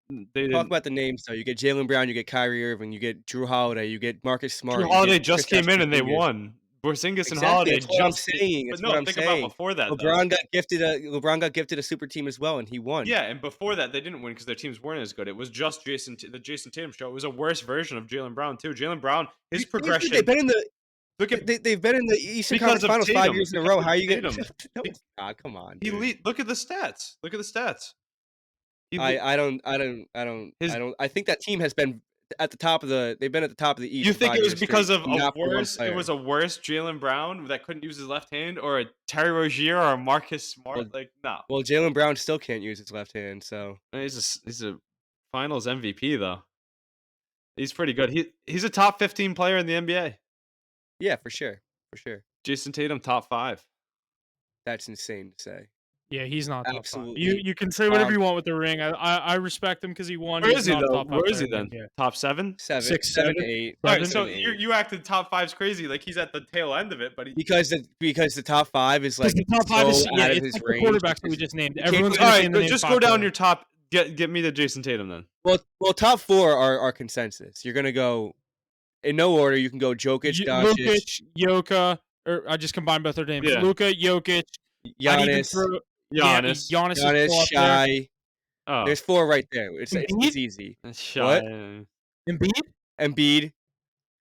they talk didn't. about the names though. You get Jalen Brown, you get Kyrie Irving, you get Drew Holiday, you get Marcus Smart. Drew you Holiday get just Kristaps came in and they Porzingis. won. Porzingis and Exactly, Holiday that's what I'm just. saying. But That's no, what I'm think saying. about before that. Though. LeBron got gifted a super team as well, and he won. Yeah, and before that, they didn't win because their teams weren't as good. It was just the Jason Tatum show. It was a worse version of Jalen Brown too. Jalen Brown, his progression. They've been in the Look at they've been in the Eastern because Conference of Finals 5 Tatum. years in a Because row. of How are you Tatum. going? No, God, come on, He dude. look at the stats. Look at the stats. He I don't. I think that team has been at the top of the. They've been at the top of the East. You think 5 it was years because straight, of a not for one worse? It player. was a worse Jalen Brown that couldn't use his left hand, or a Terry Rozier or a Marcus Smart? Well- Like no, Well, Jalen Brown still can't use his left hand, so he's a Finals MVP though. He's pretty good. He's a top 15 player in the NBA. Yeah, for sure, for sure. Jason Tatum, top 5. That's insane to say. Yeah, he's not top 5. Absolutely. You can say whatever you want with the ring. I respect him because he won. Where He's is he not a though? top 5 Where is player he in the then? NBA. Top 7? 6, 7, 7, 8, All right, 7. so 7, 8. you acted top 5's crazy. Like he's at the tail end of it, but he. Because the top 5 is Because like the top 5 so is out of it's his like the range. quarterbacks that we just named. You can't Everyone's go- All going to be in right, the name just 5 go down player. your top. Get me to Jason Tatum then. Well, top 4 are consensus. You're gonna go in no order. You can go Jokic, Doncic, Lukic, Jokic, or I just combined both their names. Yeah. Luka, Jokic. I'd even Giannis, throw Giannis. Giannis is Giannis, still up there. Shai. Oh, There's 4 right there. It's Embiid? easy. Shy. Embiid? Embiid.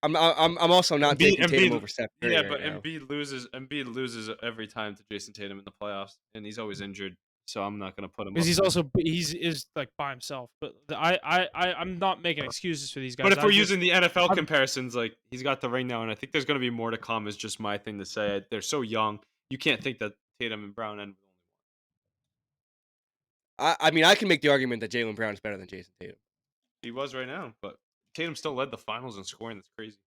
I'm also not taking Tatum over Steph Curry Yeah, right but now. Embiid loses every time to Jason Tatum in the playoffs, and he's always injured. So I'm not gonna put him. Because Up there. he's is like by himself. But I'm not making excuses for these guys. But if we're just- using the NFL I'm- comparisons, like he's got the ring now, and I think there's going to be more to come. Is just my thing to say. They're so young, you can't think that Tatum and Brown end with only one. I mean, I can make the argument that Jaylen Brown is better than Jason Tatum. He was right now, but Tatum still led the finals in scoring. That's crazy.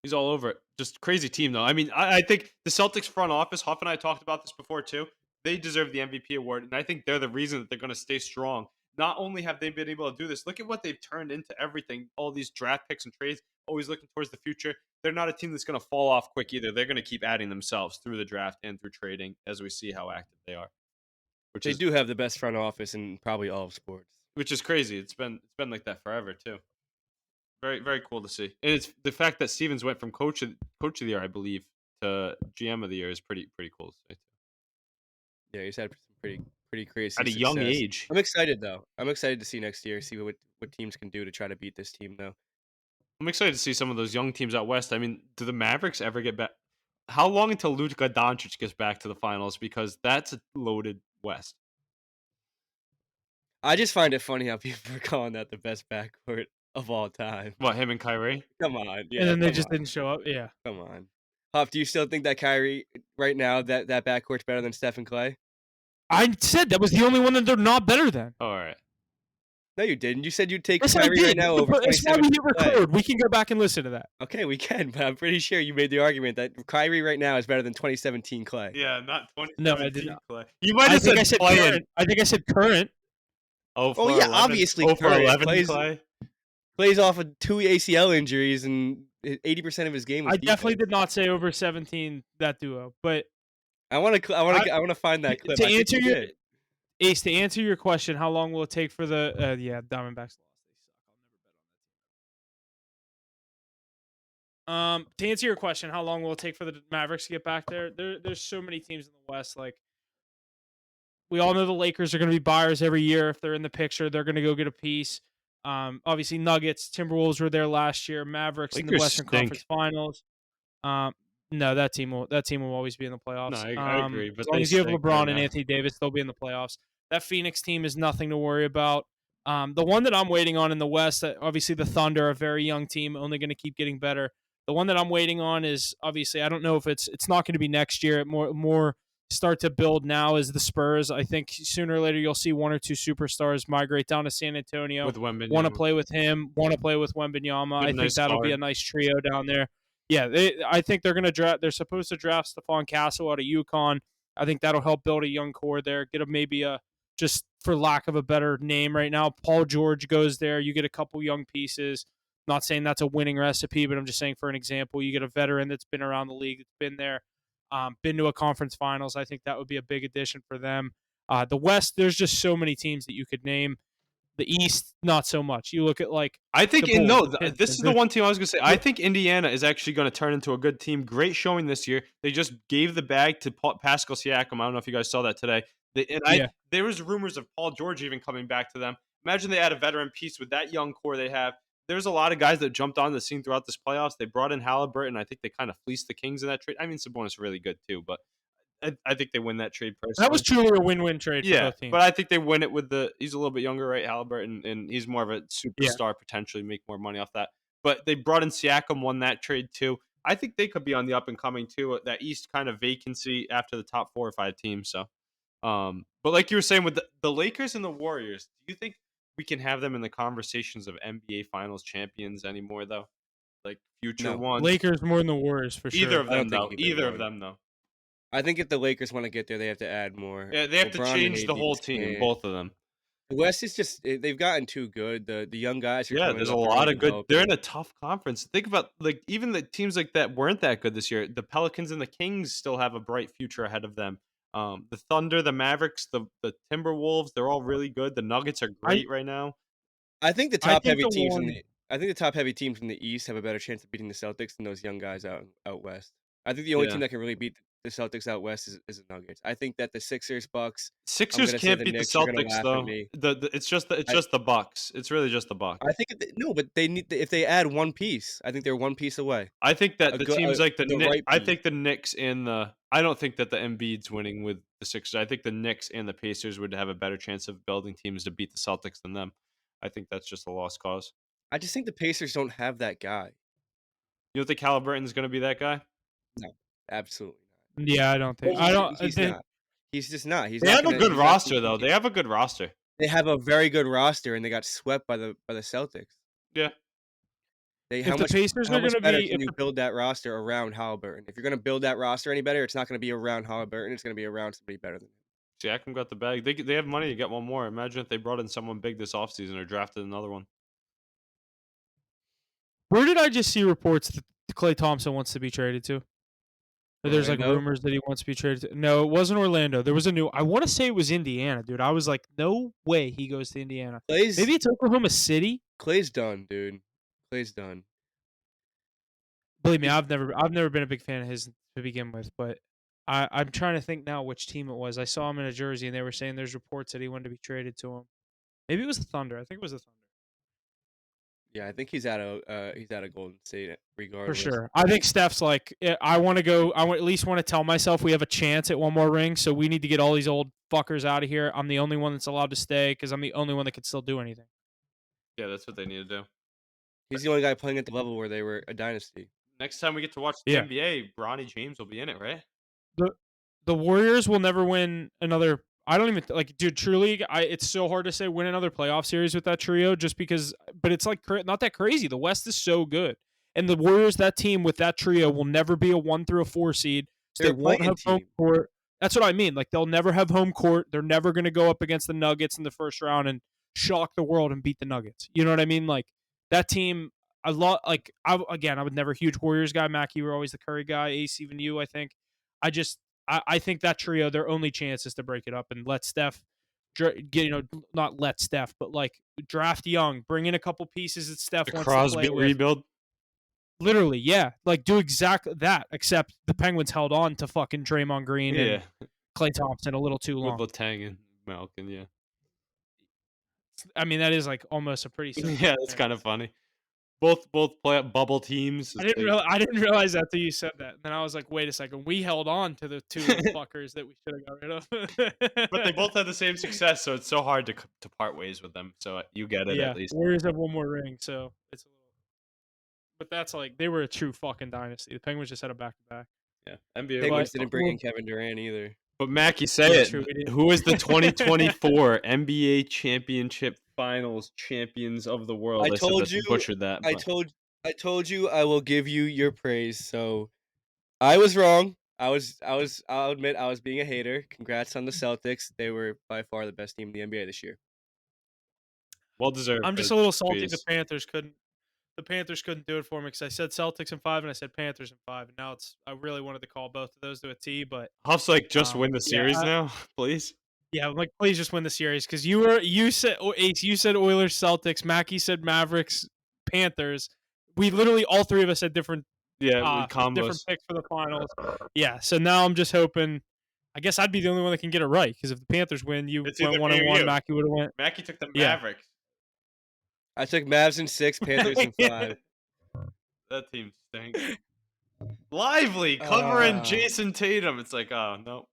He's all over it. Just crazy team, though. I mean, I think the Celtics front office, Huff and I talked about this before, too. They deserve the MVP award, and I think they're the reason that they're going to stay strong. Not only have they been able to do this, look at what they've turned into everything. All these draft picks and trades, always looking towards the future. They're not a team that's going to fall off quick either. They're going to keep adding themselves through the draft and through trading as we see how active they are. They do have the best front office in probably all of sports. Which is crazy. It's been like that forever, too. Very, very cool to see. And it's the fact that Stevens went from coach of the year, I believe, to GM of the year is pretty cool to see. Yeah, he's had some pretty crazy At a success. young age. I'm excited though. I'm excited to see next year, see what teams can do to try to beat this team though. I'm excited to see some of those young teams out west. I mean, do the Mavericks ever get back? How long until Luka Doncic gets back to the finals? Because that's a loaded West. I just find it funny how people are calling that the best backcourt of all time. What, him and Kyrie? Come on. Yeah, and then they come just on. didn't show up. Yeah. Come on. Huff, do you still think that Kyrie right now that backcourt's better than Steph and Clay? I said that was the only one that they're not better than. All right. No, you didn't. You said you'd take Yes, I Kyrie did. right now over That's why we 27 hit Clay. record. We can go back and listen to that. Okay, we can, but I'm pretty sure you made the argument that Kyrie right now is better than 2017 Clay. Yeah, not 2017 No, I did not. Clay. You might I have think said I said Clay. current. I think I said current. Oh, yeah, obviously Oh, for current. 11 Clay. Plays off of 2 ACL injuries and 80% of his game was I definitely defense. did not say over 17 that duo, but I want to find that clip. to I think answer you your did. Ace, to answer your question, how long will it take for the Diamondbacks lost? They suck. I'll never bet on that team. To answer your question, how long will it take for the Mavericks to get back there? There's so many teams in the West. Like we all know, the Lakers are going to be buyers every year. If they're in the picture, they're going to go get a piece. Obviously, Nuggets, Timberwolves were there last year. Mavericks in the Lakers Western stink. Conference Finals. No, that team will always be in the playoffs. No, I agree. But As long they as you have stink LeBron right and now. Anthony Davis, they'll be in the playoffs. That Phoenix team is nothing to worry about. The one that I'm waiting on in the West, obviously the Thunder, a very young team, only going to keep getting better. The one that I'm waiting on is obviously, I don't know if it's not going to be next year. It more start to build now is the Spurs. I think sooner or later you'll see one or two superstars migrate down to San Antonio. With Wembanyama. Want to play with him, want to play with Wembanyama. I think nice that'll be a guard. nice trio down there. Yeah, I think they're going to draft. They're supposed to draft Stephon Castle out of UConn. I think that'll help build a young core there. Get a just for lack of a better name right now, Paul George goes there. You get a couple young pieces. Not saying that's a winning recipe, but I'm just saying for an example, you get a veteran that's been around the league, that's been there, been to a conference finals. I think that would be a big addition for them. The West, there's just so many teams that you could name. The East, not so much. You look at I think the Bulls, the this is the Pistons. one team I was going to say. I think Indiana is actually going to turn into a good team. Great showing this year. They just gave the bag to Pascal Siakam. I don't know if you guys saw that today. There was rumors of Paul George even coming back to them. Imagine they had a veteran piece with that young core they have. There's a lot of guys that jumped on the scene throughout this playoffs. They brought in Halliburton. I think they kind of fleeced the Kings in that trade. I mean, Sabonis is really good too, but I think they win that trade personally. That was truly a win-win trade for both teams. But I think they win it with he's a little bit younger, right, Halliburton, and he's more of a superstar, potentially make more money off that. But they brought in Siakam, won that trade too. I think they could be on the up and coming too. That East kind of vacancy after the top 4 or 5 teams. So But like you were saying with the Lakers and the Warriors, do you think we can have them in the conversations of NBA Finals champions anymore, though? Like future No, ones? Lakers more than the Warriors for Either sure. of I don't them, think though. either Either of one. them, though. I think if the Lakers want to get there, they have to add more. Yeah, they have to LeBron and change the AD whole just team, can't. both of them. The West is just they've gotten too good. The young guys are Yeah, coming there's a up. They're really lot of good. They're in developing. a tough conference. Think about like even the teams like that weren't that good this year. The Pelicans and the Kings still have a bright future ahead of them. The Thunder, the Mavericks, the Timberwolves, they're all really good. The Nuggets are I great right now. I think the I top think heavy the teams in one the I think the top heavy teams from the East have a better chance of beating the Celtics than those young guys out west. I think the only Yeah. team that can really beat the Celtics out west is the Nuggets. I think that the Sixers, Bucks, I'm Sixers gonna say can't the beat the Knicks. You're gonna Celtics laugh at though. me. It's I just the Bucks. It's really just the Bucks. I think no, but they need if they add one piece. I think they're one piece away. I think that A the good teams like the the Knicks. right I piece. think the Knicks and the. I don't think that the Embiid's winning with the Sixers. I think the Knicks and the Pacers would have a better chance of building teams to beat the Celtics than them. I think that's just a lost cause. I just think the Pacers don't have that guy. You don't think Halliburton's going to be that guy? No, absolutely yeah, I don't not. think I don't He's they, not. He's just not. They have a good He's not roster though. competing. They have a good roster. They have a very good roster, and they got swept by the Celtics. Yeah. They if the Pacers how are much gonna better be can you build that roster around Halliburton? If you're gonna build that roster any better, it's not gonna be around Halliburton. It's gonna be around somebody better than him. Siakam got the bag. They have money to get one more. Imagine if they brought in someone big this offseason or drafted another one. where did I just see reports that Klay Thompson wants to be traded to? Or there's like Orlando, rumors that he wants to be traded to. No, it wasn't Orlando. There was a new I want to say it was Indiana, dude. I was like, no way he goes to Indiana. Clay's Maybe it's Oklahoma City. Clay's done, dude. Clay's done. Believe me, He's I've never been a big fan of his to begin with, but I'm trying to think now which team it was. I saw him in a jersey and they were saying there's reports that he wanted to be traded to him. Maybe it was the Thunder. I think it was the Thunder. yeah, I think he's out of Golden State For regardless. sure. I think Steph's like, I want to go. At least want to tell myself we have a chance at one more ring. So we need to get all these old fuckers out of here. I'm the only one that's allowed to stay because I'm the only one that can still do anything. Yeah, that's what they need to do. He's the only guy playing at the level where they were a dynasty. Next time we get to watch the Yeah. NBA, Bronny James will be in it, right? The Warriors will never win another. I don't even like, dude. Truly, it's so hard to say win another playoff series with that trio, just because. But it's like not that crazy. The West is so good, and the Warriors, that team with that trio, will never be a 1 through a 4 seed. So They're they a won't playing have home team. court. That's what I mean. Like they'll never have home court. They're never going to go up against the Nuggets in the first round and shock the world and beat the Nuggets. You know what I mean? Like that team. I love. Like I was never a huge Warriors guy. Mac, you were always the Curry guy. Ace, even you. I think. I think that trio, their only chance is to break it up and let Steph get, not let Steph, but like draft young, bring in a couple pieces that Steph The wants to Crosby play with. rebuild. Literally, yeah. Like do exactly that, except the Penguins held on to fucking Draymond Green Yeah, and Klay Thompson a little too with long. Letang and Malkin. Yeah, I mean, that is like almost a pretty simple yeah, that's kind of funny. Both play at bubble teams. I didn't realize that till you said that. And then I was like, wait a second, we held on to the two little fuckers that we should have got rid of. But they both had the same success, so it's so hard to part ways with them. So you get it Yeah, at least. Warriors have one more ring, so it's a little. But that's like they were a true fucking dynasty. The Penguins just had a back to back. Yeah, NBA. Penguins But didn't bring in Kevin Durant either. But Mackie, say Yeah, it. true, we did. Who is the 2024 NBA Championship Finals champions of the world? I told you. Butchered that. I but- told you I will give you your praise. So I was wrong. I'll admit I was being a hater. Congrats on the Celtics. They were by far the best team in the NBA this year. Well deserved. I'm just a little salty the Panthers couldn't. The Panthers couldn't do it for me because I said Celtics in 5 and I said Panthers in 5, and now I really wanted to call both of those to a T, but Huff's like, just win the yeah, series now, please. yeah, I'm like please just win the series because you said Ace, you said Oilers, Celtics, Mackie said Mavericks, Panthers. We literally all three of us had different Yeah, different combos. picks for the finals. Yeah, so now I'm just hoping. I guess I'd be the only one that can get it right because if the Panthers win, you It's went either 1 me and or 1. you. Mackie would have went. Mackie took the Yeah. Mavericks. I took Mavs in 6, Panthers in 5. That team stinks. Lively covering Ah. Jason Tatum. It's like, oh no.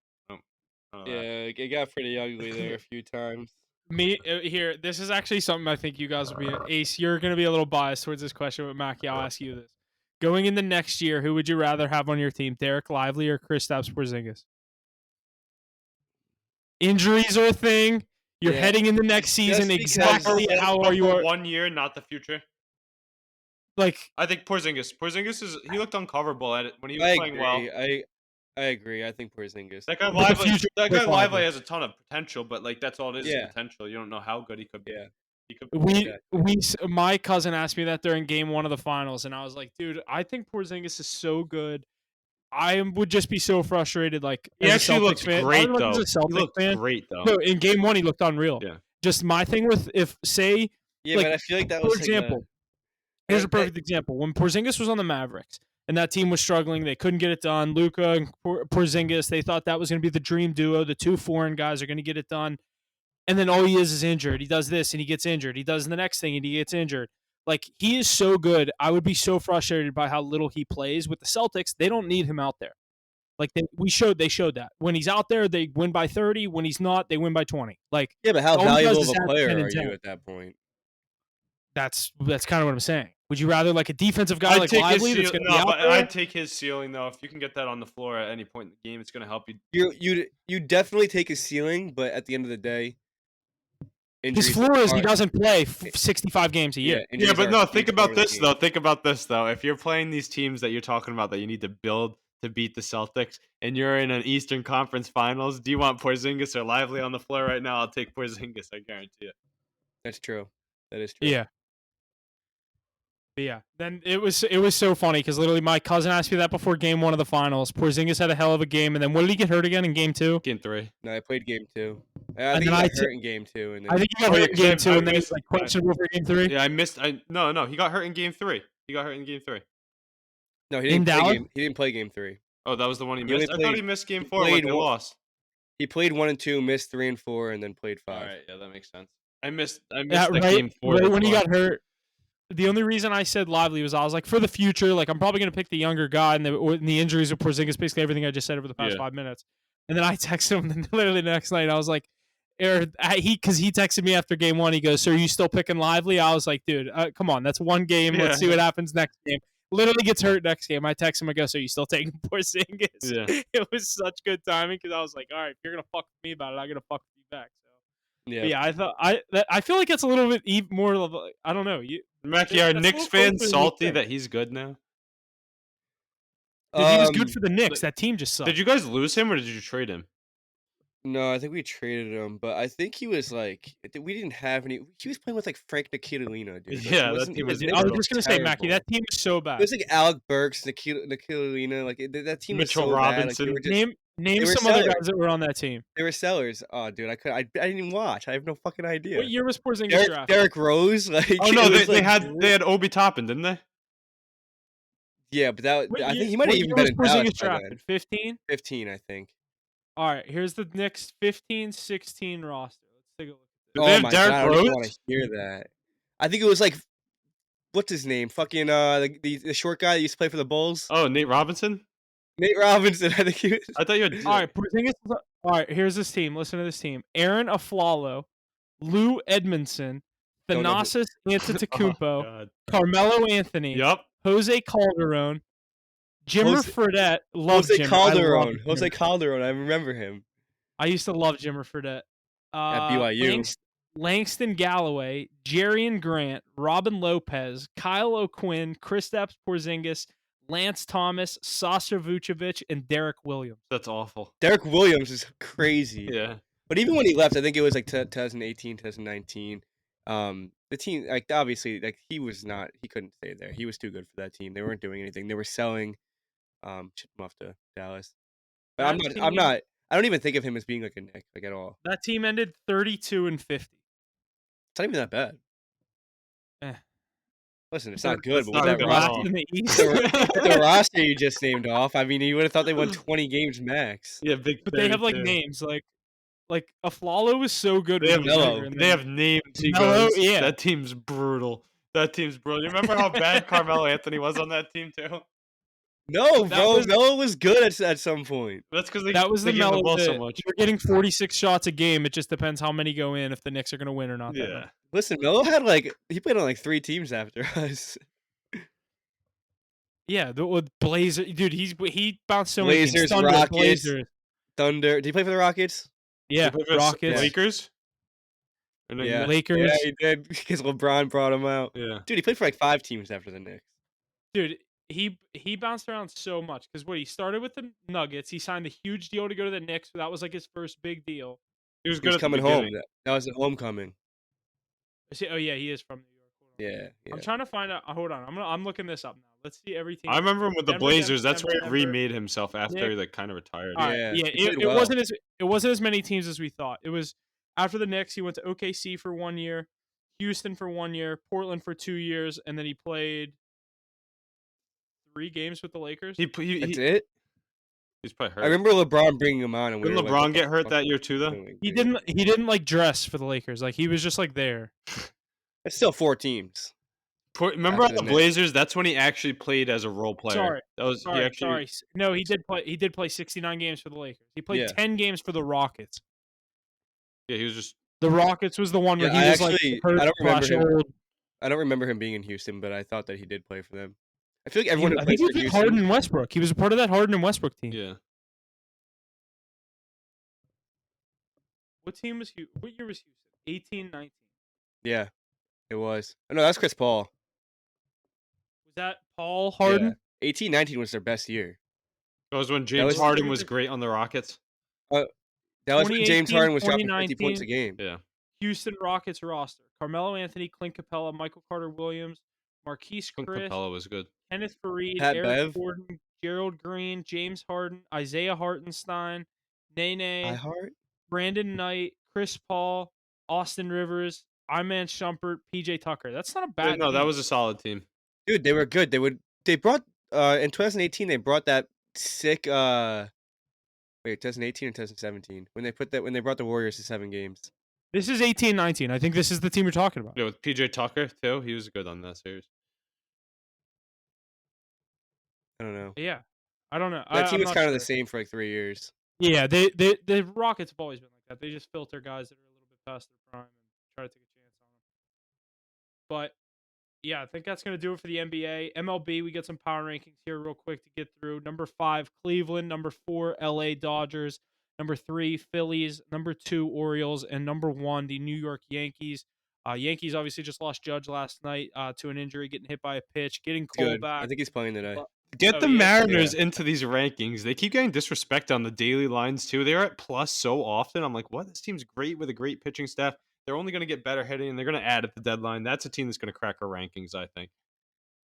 Yeah, it got pretty ugly there a few times. Me here. This is actually something I think you guys will be. Ace, you're going to be a little biased towards this question, but Mackie, I'll ask you this: going into next year, who would you rather have on your team, Derek Lively or Kristaps Porzingis? Injuries are a thing. You're Yeah. heading in the next season because- exactly how are you are. 1 year, not the future. Like, I think Porzingis he looked uncoverable at it when he was I playing well. agree. I agree. I think Porzingis. That guy But the Lively, future that with guy Lively Lively. has a ton of potential, but like that's all it is Yeah. potential. You don't know how good he could be. Yeah. He could My cousin asked me that during game 1 of the finals, and I was like, dude, I think Porzingis is so good. Would just be so frustrated, like, He as a actually Celtics looked fan. great Not though. as a He Celtics looked fan. great though. No, in game 1 he looked unreal. Yeah. Just my thing with if say Yeah, like, but I feel like that for was example, here's a perfect example. When Porzingis was on the Mavericks and that team was struggling, they couldn't get it done. Luka and Porzingis, they thought that was going to be the dream duo. The two foreign guys are going to get it done. And then all he is injured. He does this and he gets injured. He does the next thing and he gets injured. Like, he is so good. I would be so frustrated by how little he plays. With the Celtics, they don't need him out there. Like, they showed that. When he's out there, they win by 30. When he's not, they win by 20. Like, Yeah, but how all he does valuable is of a add player 10 are and 10. you at that point? That's kind of what I'm saying. Would you rather like a defensive guy like Lively that's going to be out there? I'd take his ceiling though. If you can get that on the floor at any point in the game, it's going to help you. You definitely take his ceiling, but at the end of the day, His injuries floor is he aren't- doesn't play 65 games a year. Yeah, injuries but are a no, huge think part about of the this game. though. Think about this though. If you're playing these teams that you're talking about that you need to build to beat the Celtics, and you're in an Eastern Conference Finals, do you want Porzingis or Lively on the floor right now? I'll take Porzingis. I guarantee it. That's true. That is true. Yeah. But yeah, then it was so funny because literally my cousin asked me that before game 1 of the finals. Porzingis had a hell of a game, and then what did he get hurt again in game 2? Game 3. No, I played game 2. I And think he then got hurt in game 2, and then I think he got Oh, yeah, hurt in 'cause game I 2, and then missed- he's like questionable for game 3. Yeah, I missed. No, he got hurt in game 3. He got hurt in game 3. no, he in didn't play Dallas? game. He didn't play game 3. Oh, that was the one he He only missed. I thought he played- missed game he 4 when played they one- lost. He played 1 and 2, missed 3 and 4, and then played 5. All right, yeah, that makes sense. I missed Yeah, that right, game 4. right that's when he why. got hurt. The only reason I said Lively was I was like, for the future, like I'm probably going to pick the younger guy, and the injuries of Porzingis, basically everything I just said over the past 5 minutes. And then I texted him, and literally the next night I was like, because he texted me after game 1, he goes, "So are you still picking Lively?" I was like, "Dude, come on, that's one game. Let's see what happens next game." Literally gets hurt next game. I text him, I go, "So you still taking Porzingis?" Yeah. It was such good timing because I was like, "All right, if you're gonna fuck with me about it, I'm gonna fuck with you back." So Yeah. but yeah, I thought I feel like it's a little bit more of a, I don't know. Mackie, are That's a Knicks little fans closer than you salty think. that he's good now? Dude, he was good for the Knicks. That team just sucked. Did you guys lose him or did you trade him? No, I think we traded him, but I think he was like we didn't have any. He was playing with like Frank Nikitalina, dude. Like, Yeah, that wasn't- team the was Knicks I was were just gonna say, Mackie, terrible. that team was so bad. It was like Alec Burks, Nikitalina, like that team Mitchell was so bad. Like, Robinson. they were just, Name they were some other sellers. guys that were on that team. They were sellers. Oh, dude, I didn't even watch. I have no fucking idea. What year was Porzingis drafted? Derek Rose, like Oh no, it they, was, they like, had Obi Toppin, didn't they? yeah, but that What I year- think he might have what even year been was in Dallas Porzingis by then. drafted? 15? 15, I think. All right, here's the Knicks 15-16 roster. Let's take a look. Did they have my Derrick God, I don't even Rose? want to hear that. I think it was like, what's his name? Fucking the short guy that used to play for the Bulls. Oh, Nate Robinson? Nate Robinson. I think he was. I thought you had All right, Porzingis. All right, here's this team. Listen to this team: Aaron Aflalo, Lou Edmondson, Don't know who- Thanasis Antetokounmpo, Oh, God. Carmelo Anthony, Yup. Jose Calderon, Jimmer Jose- Fredette. Love Jose Jimmer. Calderon. I Jose love Jimmer. Calderon. I remember him. I used to love Jimmer Fredette. At BYU. Langston Galloway, Jarian Grant, Robin Lopez, Kyle O'Quinn, Kristaps Porzingis, Lance Thomas, Sasha Vucevic, and Derek Williams. That's awful. Derek Williams is crazy. Yeah. But even when he left, I think it was like 2018, 2019. The team, like obviously, like he couldn't stay there. He was too good for that team. They weren't doing anything. They were selling. Shipped him off to Dallas. But I'm That not. team- I don't even think of him as being like a Knick, like at all. That team ended 32-50. It's not even that bad. Eh. Listen, it's They're- not good, it's but not with that good at Last roster, all. in the East. the roster you just named off, I mean, you would have thought they won 20 games max. Yeah, big. But they have like 32. names like Aflalo was so good. They when have he was Melo. younger, and They then- have names. He Melo, goes. yeah. That team's brutal. You remember how bad Carmelo Anthony was on that team too? No, That bro, was- Melo was good at some point. That's because they that was they the gave him Melo ball so bit. much. You're getting 46 shots a game. It just depends how many go in if the Knicks are going to win or not. that Yeah. night. Listen, Melo had he played on like 3 teams after us. Yeah, with Blazer, dude, he bounced so many Blazers, teams. Thunder, Rockets. Blazers. Thunder. Did he play for the Rockets? He Yeah, played for the Rockets, Lakers? And then Yeah. Yeah, Lakers. he did because LeBron brought him out. yeah. Dude, he played for like 5 teams after the Knicks. Dude, he bounced around so much because what he started with the Nuggets, he signed a huge deal to go to the Knicks. That was like his first big deal. He was He good was at the coming home. beginning. That was a homecoming. Oh yeah, he is from New York. Hold on. Yeah, I'm yeah. trying to find out. Hold on, I'm looking this up now. Let's see every team. I remember him with the Denver, Denver, Blazers. That's Denver, where he Denver. remade himself after he Knicks. like kind of retired. All right, Yeah, yeah, he played it well. wasn't as many teams as we thought. It was after the Knicks. He went to OKC for 1 year, Houston for 1 year, Portland for 2 years, and then he played 3 games with the Lakers. That's it? He's probably I hurt. remember LeBron bringing him on, and we Didn't were like, "What LeBron the get hurt fuck that is year too, though? doing, He dude?" didn't like dress for the Lakers. Like he was just like there. It's still 4 teams Remember after on the the Knicks. Blazers? That's when he actually played as a role player. Sorry, That was he actually. No, he did play. He did play 69 games for the Lakers. He played Yeah. 10 games for the Rockets. Yeah, he was just. The Rockets was the one where Yeah, he was like I don't remember him. old. I don't remember him being in Houston, but I thought that he did play for them. I feel like everyone who I plays think he for was with Houston. Harden and Westbrook. He was a part of that Harden and Westbrook team. Yeah. What team was Houston? What year was Houston? 18-19. Yeah, it was. Oh, no, that's Chris Paul. Was that Paul Harden? Yeah. 18-19 was their best year. That was when James was- Harden was great on the Rockets. That was when James 2018, Harden was dropping 50 points a 2019. game. Yeah. Houston Rockets roster: Carmelo Anthony, Clint Capella, Michael Carter Williams, Marquise Clint Chris, Capella was good. Kenneth Faried, Pat Eric Bev. Gordon, Gerald Green, James Harden, Isaiah Hartenstein, Nene, iHeart? Brandon Knight, Chris Paul, Austin Rivers, Iman Shumpert, PJ Tucker. That's not a Yeah, bad no, that team. was a solid team. Dude, they were good. They brought in 2018 they brought that sick 2018 or 2017 when they brought the Warriors to 7 games. This is 18-19. I think this is the team you're talking about. Yeah, with PJ Tucker too. He was good on that series. I don't know. Yeah. I don't know. That team I'm was not kind of sure. the same for like 3 years. Yeah, the Rockets have always been like that. They just filter guys that are a little bit past their prime and try to take a chance on them. But yeah, I think that's gonna do it for the NBA. MLB, we got some power rankings here real quick to get through. Number 5, Cleveland. Number 4, LA Dodgers. Number 3, Phillies. Number 2, Orioles, and number 1, the New York Yankees. Yankees obviously just lost Judge last night to an injury, getting hit by a pitch, getting Cole Good. back. I think he's playing today. Get Oh, the yeah. Mariners into these rankings. They keep getting disrespect on the daily lines too. They're at plus so often. I'm like, what? This team's great with a great pitching staff. They're only going to get better hitting, and they're going to add at the deadline. That's a team that's going to crack our rankings, I think.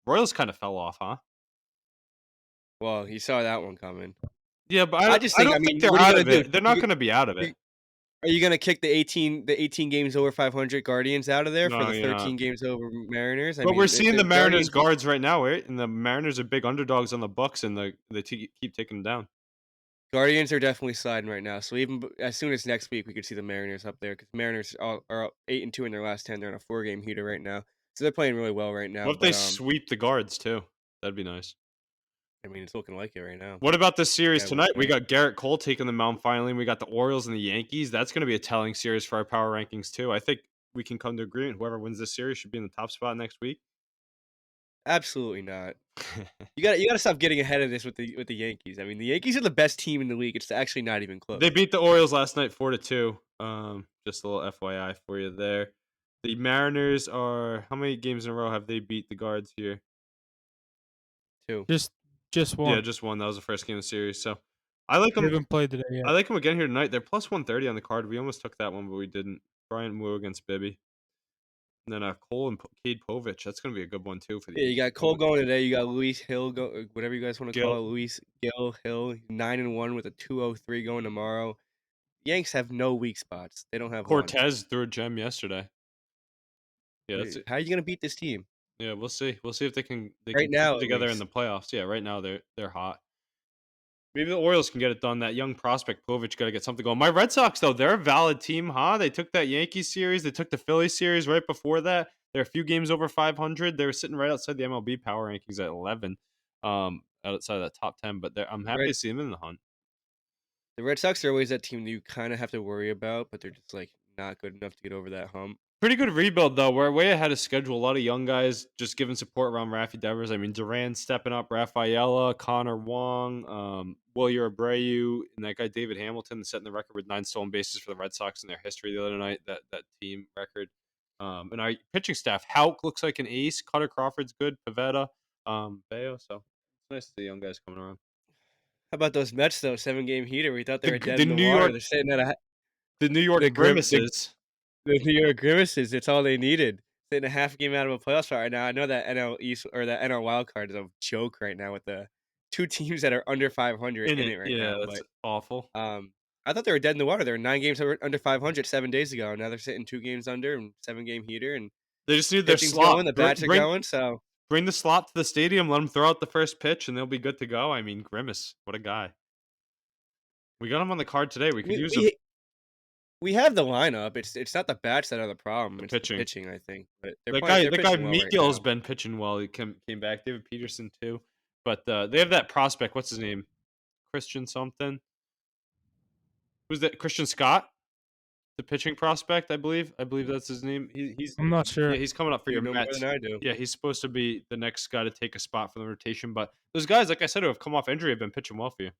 Royals kind of fell off, huh? Well, you saw that one coming. Yeah, but I just think, don't I mean, think they're what are you out gonna of do? it. They're not going to be out of it. Are you gonna kick the 18 games over 500 Guardians out of there for No, the you're 13 not. games over Mariners? I But mean, we're seeing the Mariners Guardians. guards right now, right? And the Mariners are big underdogs on the Bucks, and they keep taking them down. Guardians are definitely sliding right now. So even as soon as next week, we could see the Mariners up there because Mariners are up 8-2 in their last 10. They're on a 4-game heater right now, so they're playing really well right now. What if they sweep the guards too? That'd be nice. I mean, it's looking like it right now. What about this series Yeah, tonight? We yeah. got Garrett Cole taking the mound finally. We got the Orioles and the Yankees. That's going to be a telling series for our power rankings too. I think we can come to agreement. Whoever wins this series should be in the top spot next week. Absolutely not. You gotta stop getting ahead of this with the Yankees. I mean, the Yankees are the best team in the league. It's actually not even close. They beat the Orioles last night 4-2. Just a little FYI for you there. The Mariners are how many games in a row have they beat the guards here? 2. Just one. Yeah, just one. That was the first game of the series. So I like They them. haven't played today yet. I like them again here tonight. They're plus 130 on the card. We almost took that one, but we didn't. Brian Wu against Bibby. And then Cole and Cade Povich. That's going to be a good one, too. For the Yeah, you got Cole going today. You got Luis Hill, whatever you guys want to call it. Luis Hill, 9-1 with a 203 going tomorrow. Yanks have no weak spots. They don't have one. Cortez threw a gem yesterday. Yeah, that's it. How are you going to beat this team? Yeah, we'll see. We'll see if they can Right now, put at together in least. the playoffs. Yeah, right now they're hot. Maybe the Orioles can get it done. That young prospect Povich got to get something going. My Red Sox, though, they're a valid team, huh? They took that Yankees series. They took the Phillies series right before that. They're a few games over 500. They were sitting right outside the MLB power rankings at 11, outside of that top 10. But I'm happy to see them in the hunt. The Red Sox are always that team that you kind of have to worry about, but they're just like not good enough to get over that hump. Pretty good rebuild though. We're way ahead of schedule. A lot of young guys just giving support around Rafi Devers. I mean, Duran stepping up, Rafaela, Connor Wong, Wilyer Abreu, and that guy David Hamilton setting the record with 9 stolen bases for the Red Sox in their history the other night. That team record. And our pitching staff, Hauk looks like an ace. Cutter Crawford's good. Pavetta, Bayo. So it's nice to see young guys coming around. How about those Mets though? 7-game heater. We thought they were dead The in the New water. York, They're sitting at the New York the grim grimaces. the New York Grimaces. It's all they needed. Sitting a half game out of a playoff spot right now. I know that NL East or that NL wild card is a joke right now with the two teams that are under 500 In in it, it right yeah, now. that's But awful. I thought they were dead in the water. They were 9 games under 500 7 days ago. Now they're sitting 2 games under and 7-game heater and They just need their pitching's slot. going, the bats are going. So Bring the slot to the stadium, let him throw out the first pitch, and they'll be good to go. I mean, Grimace, what a guy. We got him on the card today. We could we use we, we have the lineup. It's not the bats that are the problem. the It's the pitching. pitching, I think. But That they're guy pitching well right Miguel's now. been pitching well. He came back. David Peterson too, but they have that prospect. What's his name? Christian something. Who's that? Christian Scott, the pitching prospect. I believe that's his name. He's I'm not sure. yeah, he's coming up for You your know more Mets. than I do. Yeah, he's supposed to be the next guy to take a spot for the rotation. But those guys, like I said, who have come off injury, have been pitching well for you.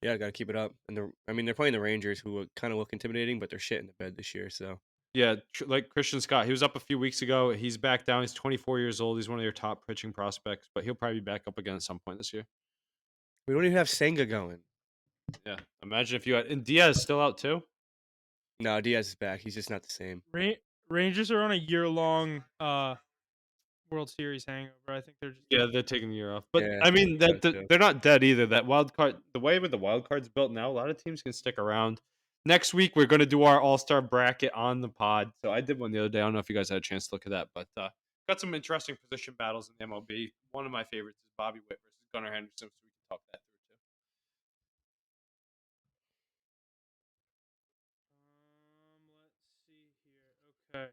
Yeah, got to keep it up. And they're playing the Rangers, who kind of look intimidating, but they're shit in the bed this year. So Yeah, like Christian Scott, he was up a few weeks ago. He's back down. He's 24 years old. He's one of your top pitching prospects, but he'll probably be back up again at some point this year. we don't even have Senga going. Yeah, imagine if you had and Diaz still out too. No, Diaz is back. He's just not the same. Rangers are on a year-long World Series hangover. I think they're just Yeah, they're taking the year off, but Yeah, I mean so too. they're not dead either. That wild card, the way with the wild cards built now, a lot of teams can stick around. Next week we're going to do our All-Star bracket on the pod. So I did one the other day. I don't know if you guys had a chance to look at that, but got some interesting position battles in the MLB. One of my favorites is Bobby Witt versus Gunnar Henderson, so we can talk that through too. Let's see here. Okay.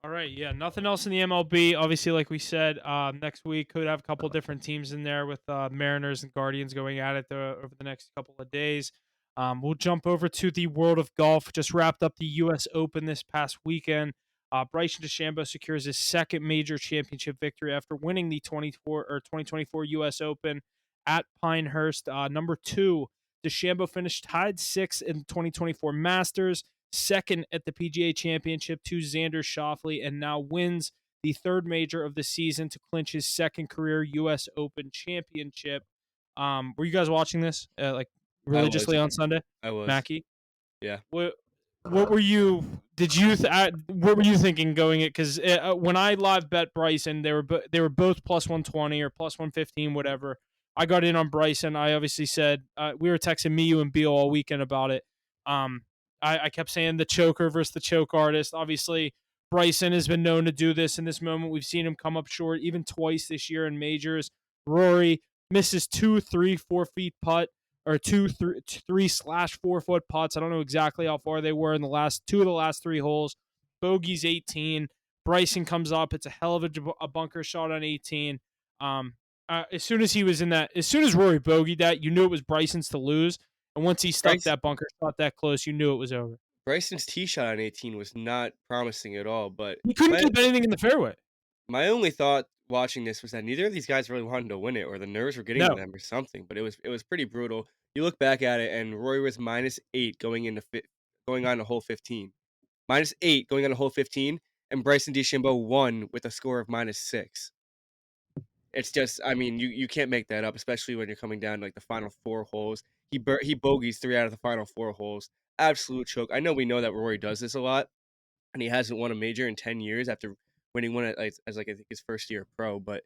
All right, yeah, nothing else in the MLB. Obviously, like we said, next week could have a couple different teams in there with Mariners and Guardians going at it over the next couple of days. We'll jump over to the world of golf. Just wrapped up the U.S. Open this past weekend. Bryson DeChambeau secures his second major championship victory after winning the 2024 U.S. Open at Pinehurst. Number 2, DeChambeau finished tied 6th in the 2024 Masters, second at the PGA Championship to Xander Schauffele, and now wins the third major of the season to clinch his second career U.S. Open championship. Were you guys watching this like religiously on Sunday? I was. Mackie? Yeah. What were you? Did you? What were you thinking going it? Because when I live bet Bryson, they were both plus 120 or plus 115, whatever. I got in on Bryson. I obviously said we were texting me, you, and Beal all weekend about it. I kept saying the choker versus the choke artist. Obviously, Bryson has been known to do this in this moment. We've seen him come up short even twice this year in majors. Rory misses 2, 3, 4 feet putt or 2, 3/4 foot putts. I don't know exactly how far they were in the last 3 holes. Bogey's 18. Bryson comes up. It's a hell of a bunker shot on 18. As soon as Rory bogeyed that, you knew it was Bryson's to lose. And once he stuck that bunker shot that close, you knew it was over. Bryson's tee shot on 18 was not promising at all, but He couldn't keep anything in the fairway. my only thought watching this was that neither of these guys really wanted to win it, or the nerves were getting to them or something. But it was pretty brutal. You look back at it, and Rory was -8 going on to hole 15, -8 going on to hole 15, and Bryson DeChambeau won with a score of -6. It's just, I mean, you can't make that up, especially when you're coming down to like the final 4 holes. He bogeys 3 out of the final 4 holes. Absolute choke. I know we know that Rory does this a lot, and he hasn't won a major in 10 years after winning one as I think his first year pro. But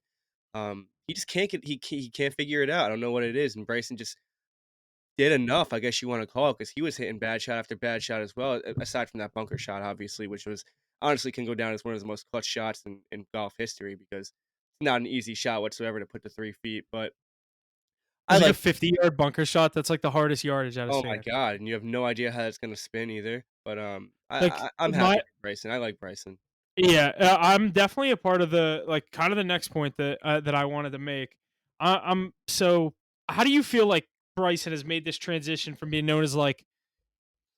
he just can't he can't figure it out. I don't know what it is, and Bryson just did enough, I guess you want to call it, because he was hitting bad shot after bad shot as well. Aside from that bunker shot, obviously, which was honestly can go down as one of the most clutch shots in golf history because it's not an easy shot whatsoever to put to 3 feet. But I like a 50-yard bunker shot. That's like the hardest yardage out of oh my god, and you have no idea how that's going to spin either. But I'm happy with Bryson. I like Bryson. Yeah, I'm definitely a part of the kind of the next point that I wanted to make. So how do you feel like Bryson has made this transition from being known as like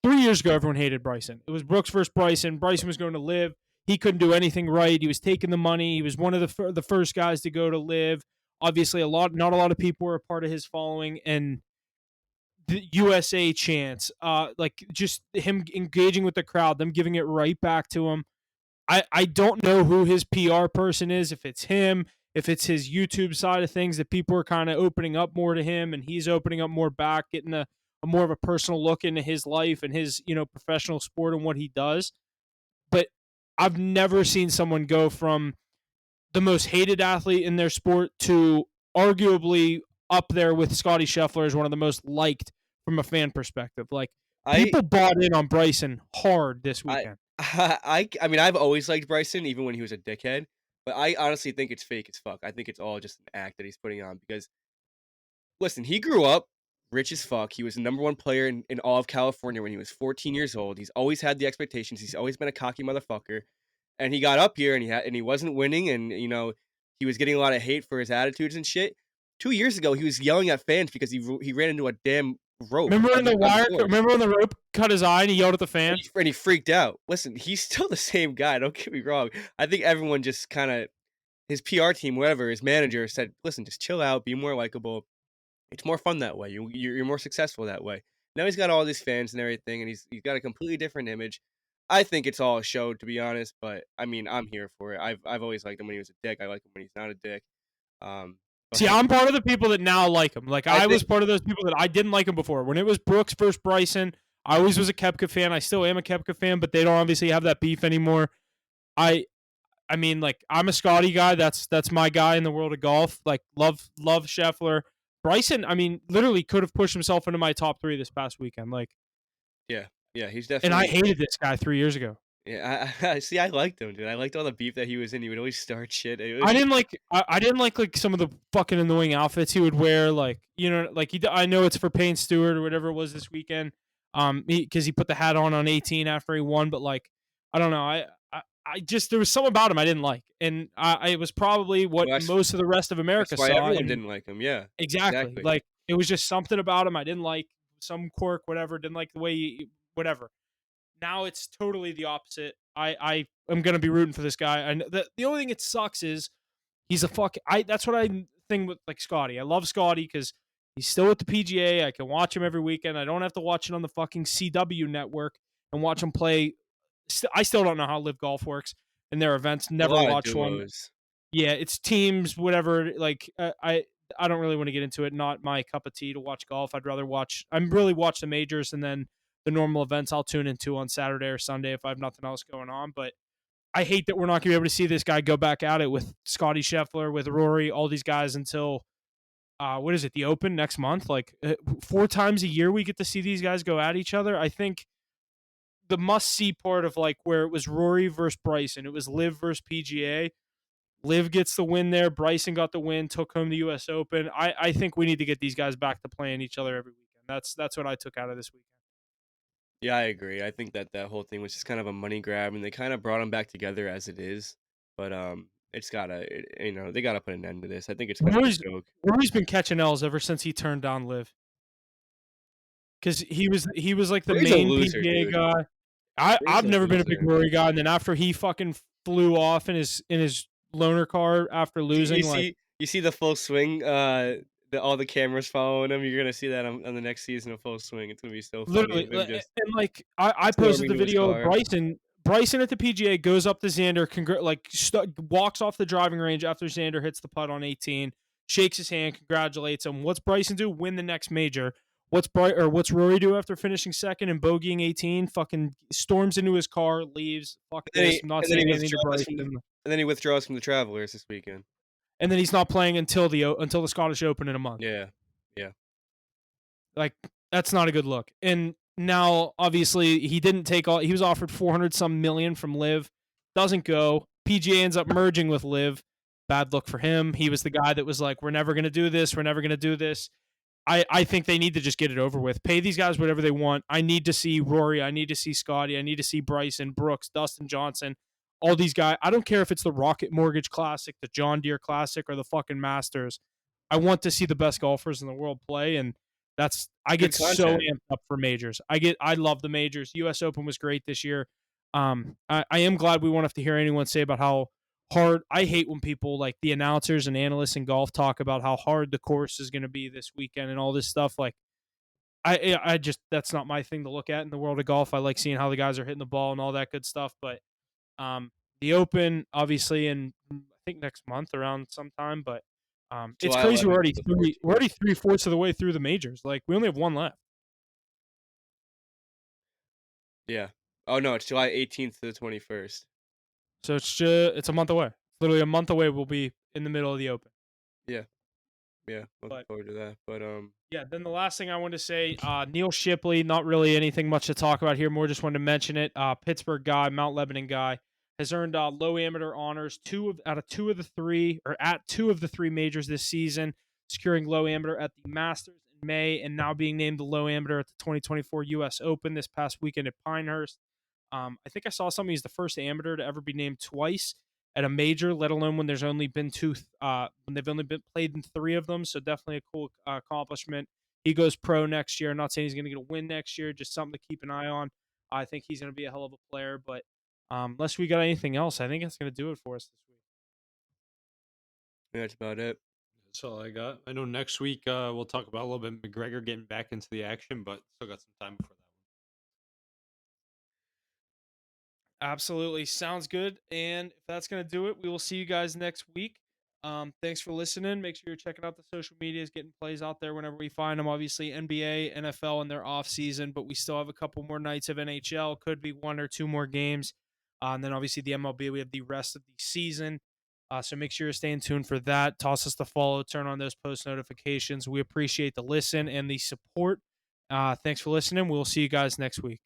3 years ago, everyone hated Bryson. It was Brooks versus Bryson. Bryson was going to live. He couldn't do anything right. He was taking the money. He was one of the first guys to go to live. Obviously, not a lot of people were a part of his following, and the USA chants, like just him engaging with the crowd, them giving it right back to him. I don't know who his PR person is, if it's him, if it's his YouTube side of things that people are kind of opening up more to him and he's opening up more back, getting a more of a personal look into his life and his, professional sport and what he does. But I've never seen someone go from the most hated athlete in their sport to arguably up there with Scotty Scheffler as one of the most liked from a fan perspective. Like, I people bought in on Bryson hard this I weekend. I mean, I've always liked Bryson, even when he was a dickhead. But I honestly think it's fake as fuck. I think it's all just an act that he's putting on because listen, he grew up rich as fuck. He was the number one player in all of California when he was 14 years old. He's always had the expectations. He's always been a cocky motherfucker. And he got up here and he wasn't winning and he was getting a lot of hate for his attitudes and shit. 2 years ago, he was yelling at fans because he ran into a damn rope Remember when on the the wire? course. Remember when the rope cut his eye and he yelled at the fan? And he freaked out. Listen, he's still the same guy. Don't get me wrong. I think everyone just kind of his PR team, whatever, his manager said, "Listen, just chill out, be more likable. It's more fun that way. You're more successful that way." Now he's got all these fans and everything, and he's got a completely different image. I think it's all a show, to be honest. But I mean, I'm here for it. I've always liked him when he was a dick. I like him when he's not a dick. Um, but See, I'm part of the people that now like him. Like, I I think was part of those people that I didn't like him before. When it was Brooks versus Bryson, I always was a Koepka fan. I still am a Koepka fan, but they don't obviously have that beef anymore. I I mean, like, I'm a Scotty guy. That's my guy in the world of golf. Like, love Scheffler. Bryson, I mean, literally could have pushed himself into my top 3 this past weekend. Like, yeah, yeah, he's and I definitely hated this guy 3 years ago. yeah. I see. I liked him, dude. I liked all the beef that he was in. He would always start shit. It I was didn't like I didn't like some of the fucking annoying outfits he would wear. Like, like I know it's for Payne Stewart or whatever it was this weekend. Because he put the hat on 18 after he won, but like, I don't know. I just there was something about him I didn't like, and it was probably what well, most of the rest of that's America why saw. everyone And didn't like him. Yeah, exactly, exactly. like, it was just something about him I didn't like, some quirk, whatever. Didn't like the way whatever. Now it's totally the opposite. I am gonna be rooting for this guy. And the only thing that sucks is he's a fuck. That's what I think with, like, Scotty. I love Scotty because he's still at the PGA. I can watch him every weekend. I don't have to watch it on the fucking CW network and watch him play. I still don't know how Live Golf works in their events. A Never lot of watched one. duos. Yeah, it's teams, whatever. Like, I don't really want to get into it. Not my cup of tea to watch golf. I'd rather I'm really watch the majors, and then the normal events I'll tune into on Saturday or Sunday if I have nothing else going on. But I hate that we're not going to be able to see this guy go back at it with Scotty Scheffler, with Rory, all these guys until what is it, the Open next month? Like, 4 times a year we get to see these guys go at each other. I think the must see part of, like, where it was Rory versus Bryson, it was Liv versus PGA. Liv gets the win there. Bryson got the win, took home the U.S. Open. I think we need to get these guys back to playing each other every weekend. That's what I took out of this weekend. Yeah, I agree. I think that whole thing was just kind of a money grab, and they kind of brought them back together as it is. But it's they gotta put an end to this. I think it's kind of Rory's a joke. Rory's been catching L's ever since he turned down Liv, because he was like the Rory's a main loser, PGA dude. guy. Rory's I've a never been a big loser. Rory guy, and then after he fucking flew off in his loaner car after You losing, like, see the full swing. All the cameras following him. You're gonna see that on the next season of Full Swing. It's gonna be so funny literally, of him just and like, I posted storming the to his video of car. Bryson at the PGA goes up to Xander, walks off the driving range after Xander hits the putt on 18, shakes his hand, congratulates him. What's Bryson do? Win the next major. What's Rory do after finishing second and bogeying 18? Fucking storms into his car, leaves. Fuck And then this. he I'm not and then he saying anything to withdraws from the Bryson. and then he withdraws from the Travelers this weekend. And then he's not playing until the Scottish Open in a month. Yeah, yeah. Like, that's not a good look. And now, obviously, he didn't take all. He was offered 400 some million from Liv. Doesn't go. PGA ends up merging with Liv. Bad look for him. He was the guy that was like, "We're never going to do this. We're never going to do this." I think they need to just get it over with. Pay these guys whatever they want. I need to see Rory. I need to see Scotty. I need to see Bryson, Brooks, Dustin Johnson, all these guys. I don't care if it's the Rocket Mortgage Classic, the John Deere Classic, or the fucking Masters. I want to see the best golfers in the world play, and I get Good so content. amped up for majors. I love the majors. U.S. Open was great this year. I am glad we won't have to hear anyone say about how hard. I hate when people like the announcers and analysts in golf talk about how hard the course is going to be this weekend and all this stuff. Like I just that's not my thing to look at in the world of golf. I like seeing how the guys are hitting the ball and all that good stuff. But the Open, obviously, in I think next month around sometime. But it's July crazy. 11th to the We're 14th. already 3/4 of the way through the majors. Like we only have one left. Yeah. Oh no, it's July 18th to the 21st. So it's a month away. Literally a month away. We'll be in the middle of the Open. Yeah. Yeah. Looking But forward to that. But yeah, then the last thing I wanted to say, Neil Shipley, not really anything much to talk about here. More just wanted to mention it. Pittsburgh guy, Mount Lebanon guy, has earned low amateur honors out of two of the three, or at two of the three majors this season, securing low amateur at the Masters in May, and now being named the low amateur at the 2024 U.S. Open this past weekend at Pinehurst. I think I saw something. He's the first amateur to ever be named twice at a major, let alone when there's only been when they've only been played in three of them. So definitely a cool accomplishment. He goes pro next year. I'm not saying he's going to get a win next year, just something to keep an eye on. I think he's going to be a hell of a player. But unless we got anything else, I think that's going to do it for us this week. yeah, that's about it. That's all I got. I know next week we'll talk about a little bit McGregor getting back into the action, but still got some time before that Absolutely. Sounds good. And if that's going to do it, we will see you guys next week. Thanks for listening. Make sure you're checking out the social medias, getting plays out there whenever we find them. Obviously, NBA, NFL in their off season, but we still have a couple more nights of NHL. Could be one or two more games. And then obviously the MLB, we have the rest of the season. So make sure you're staying tuned for that. Toss us the follow, turn on those post notifications. We appreciate the listen and the support. Thanks for listening. We'll see you guys next week.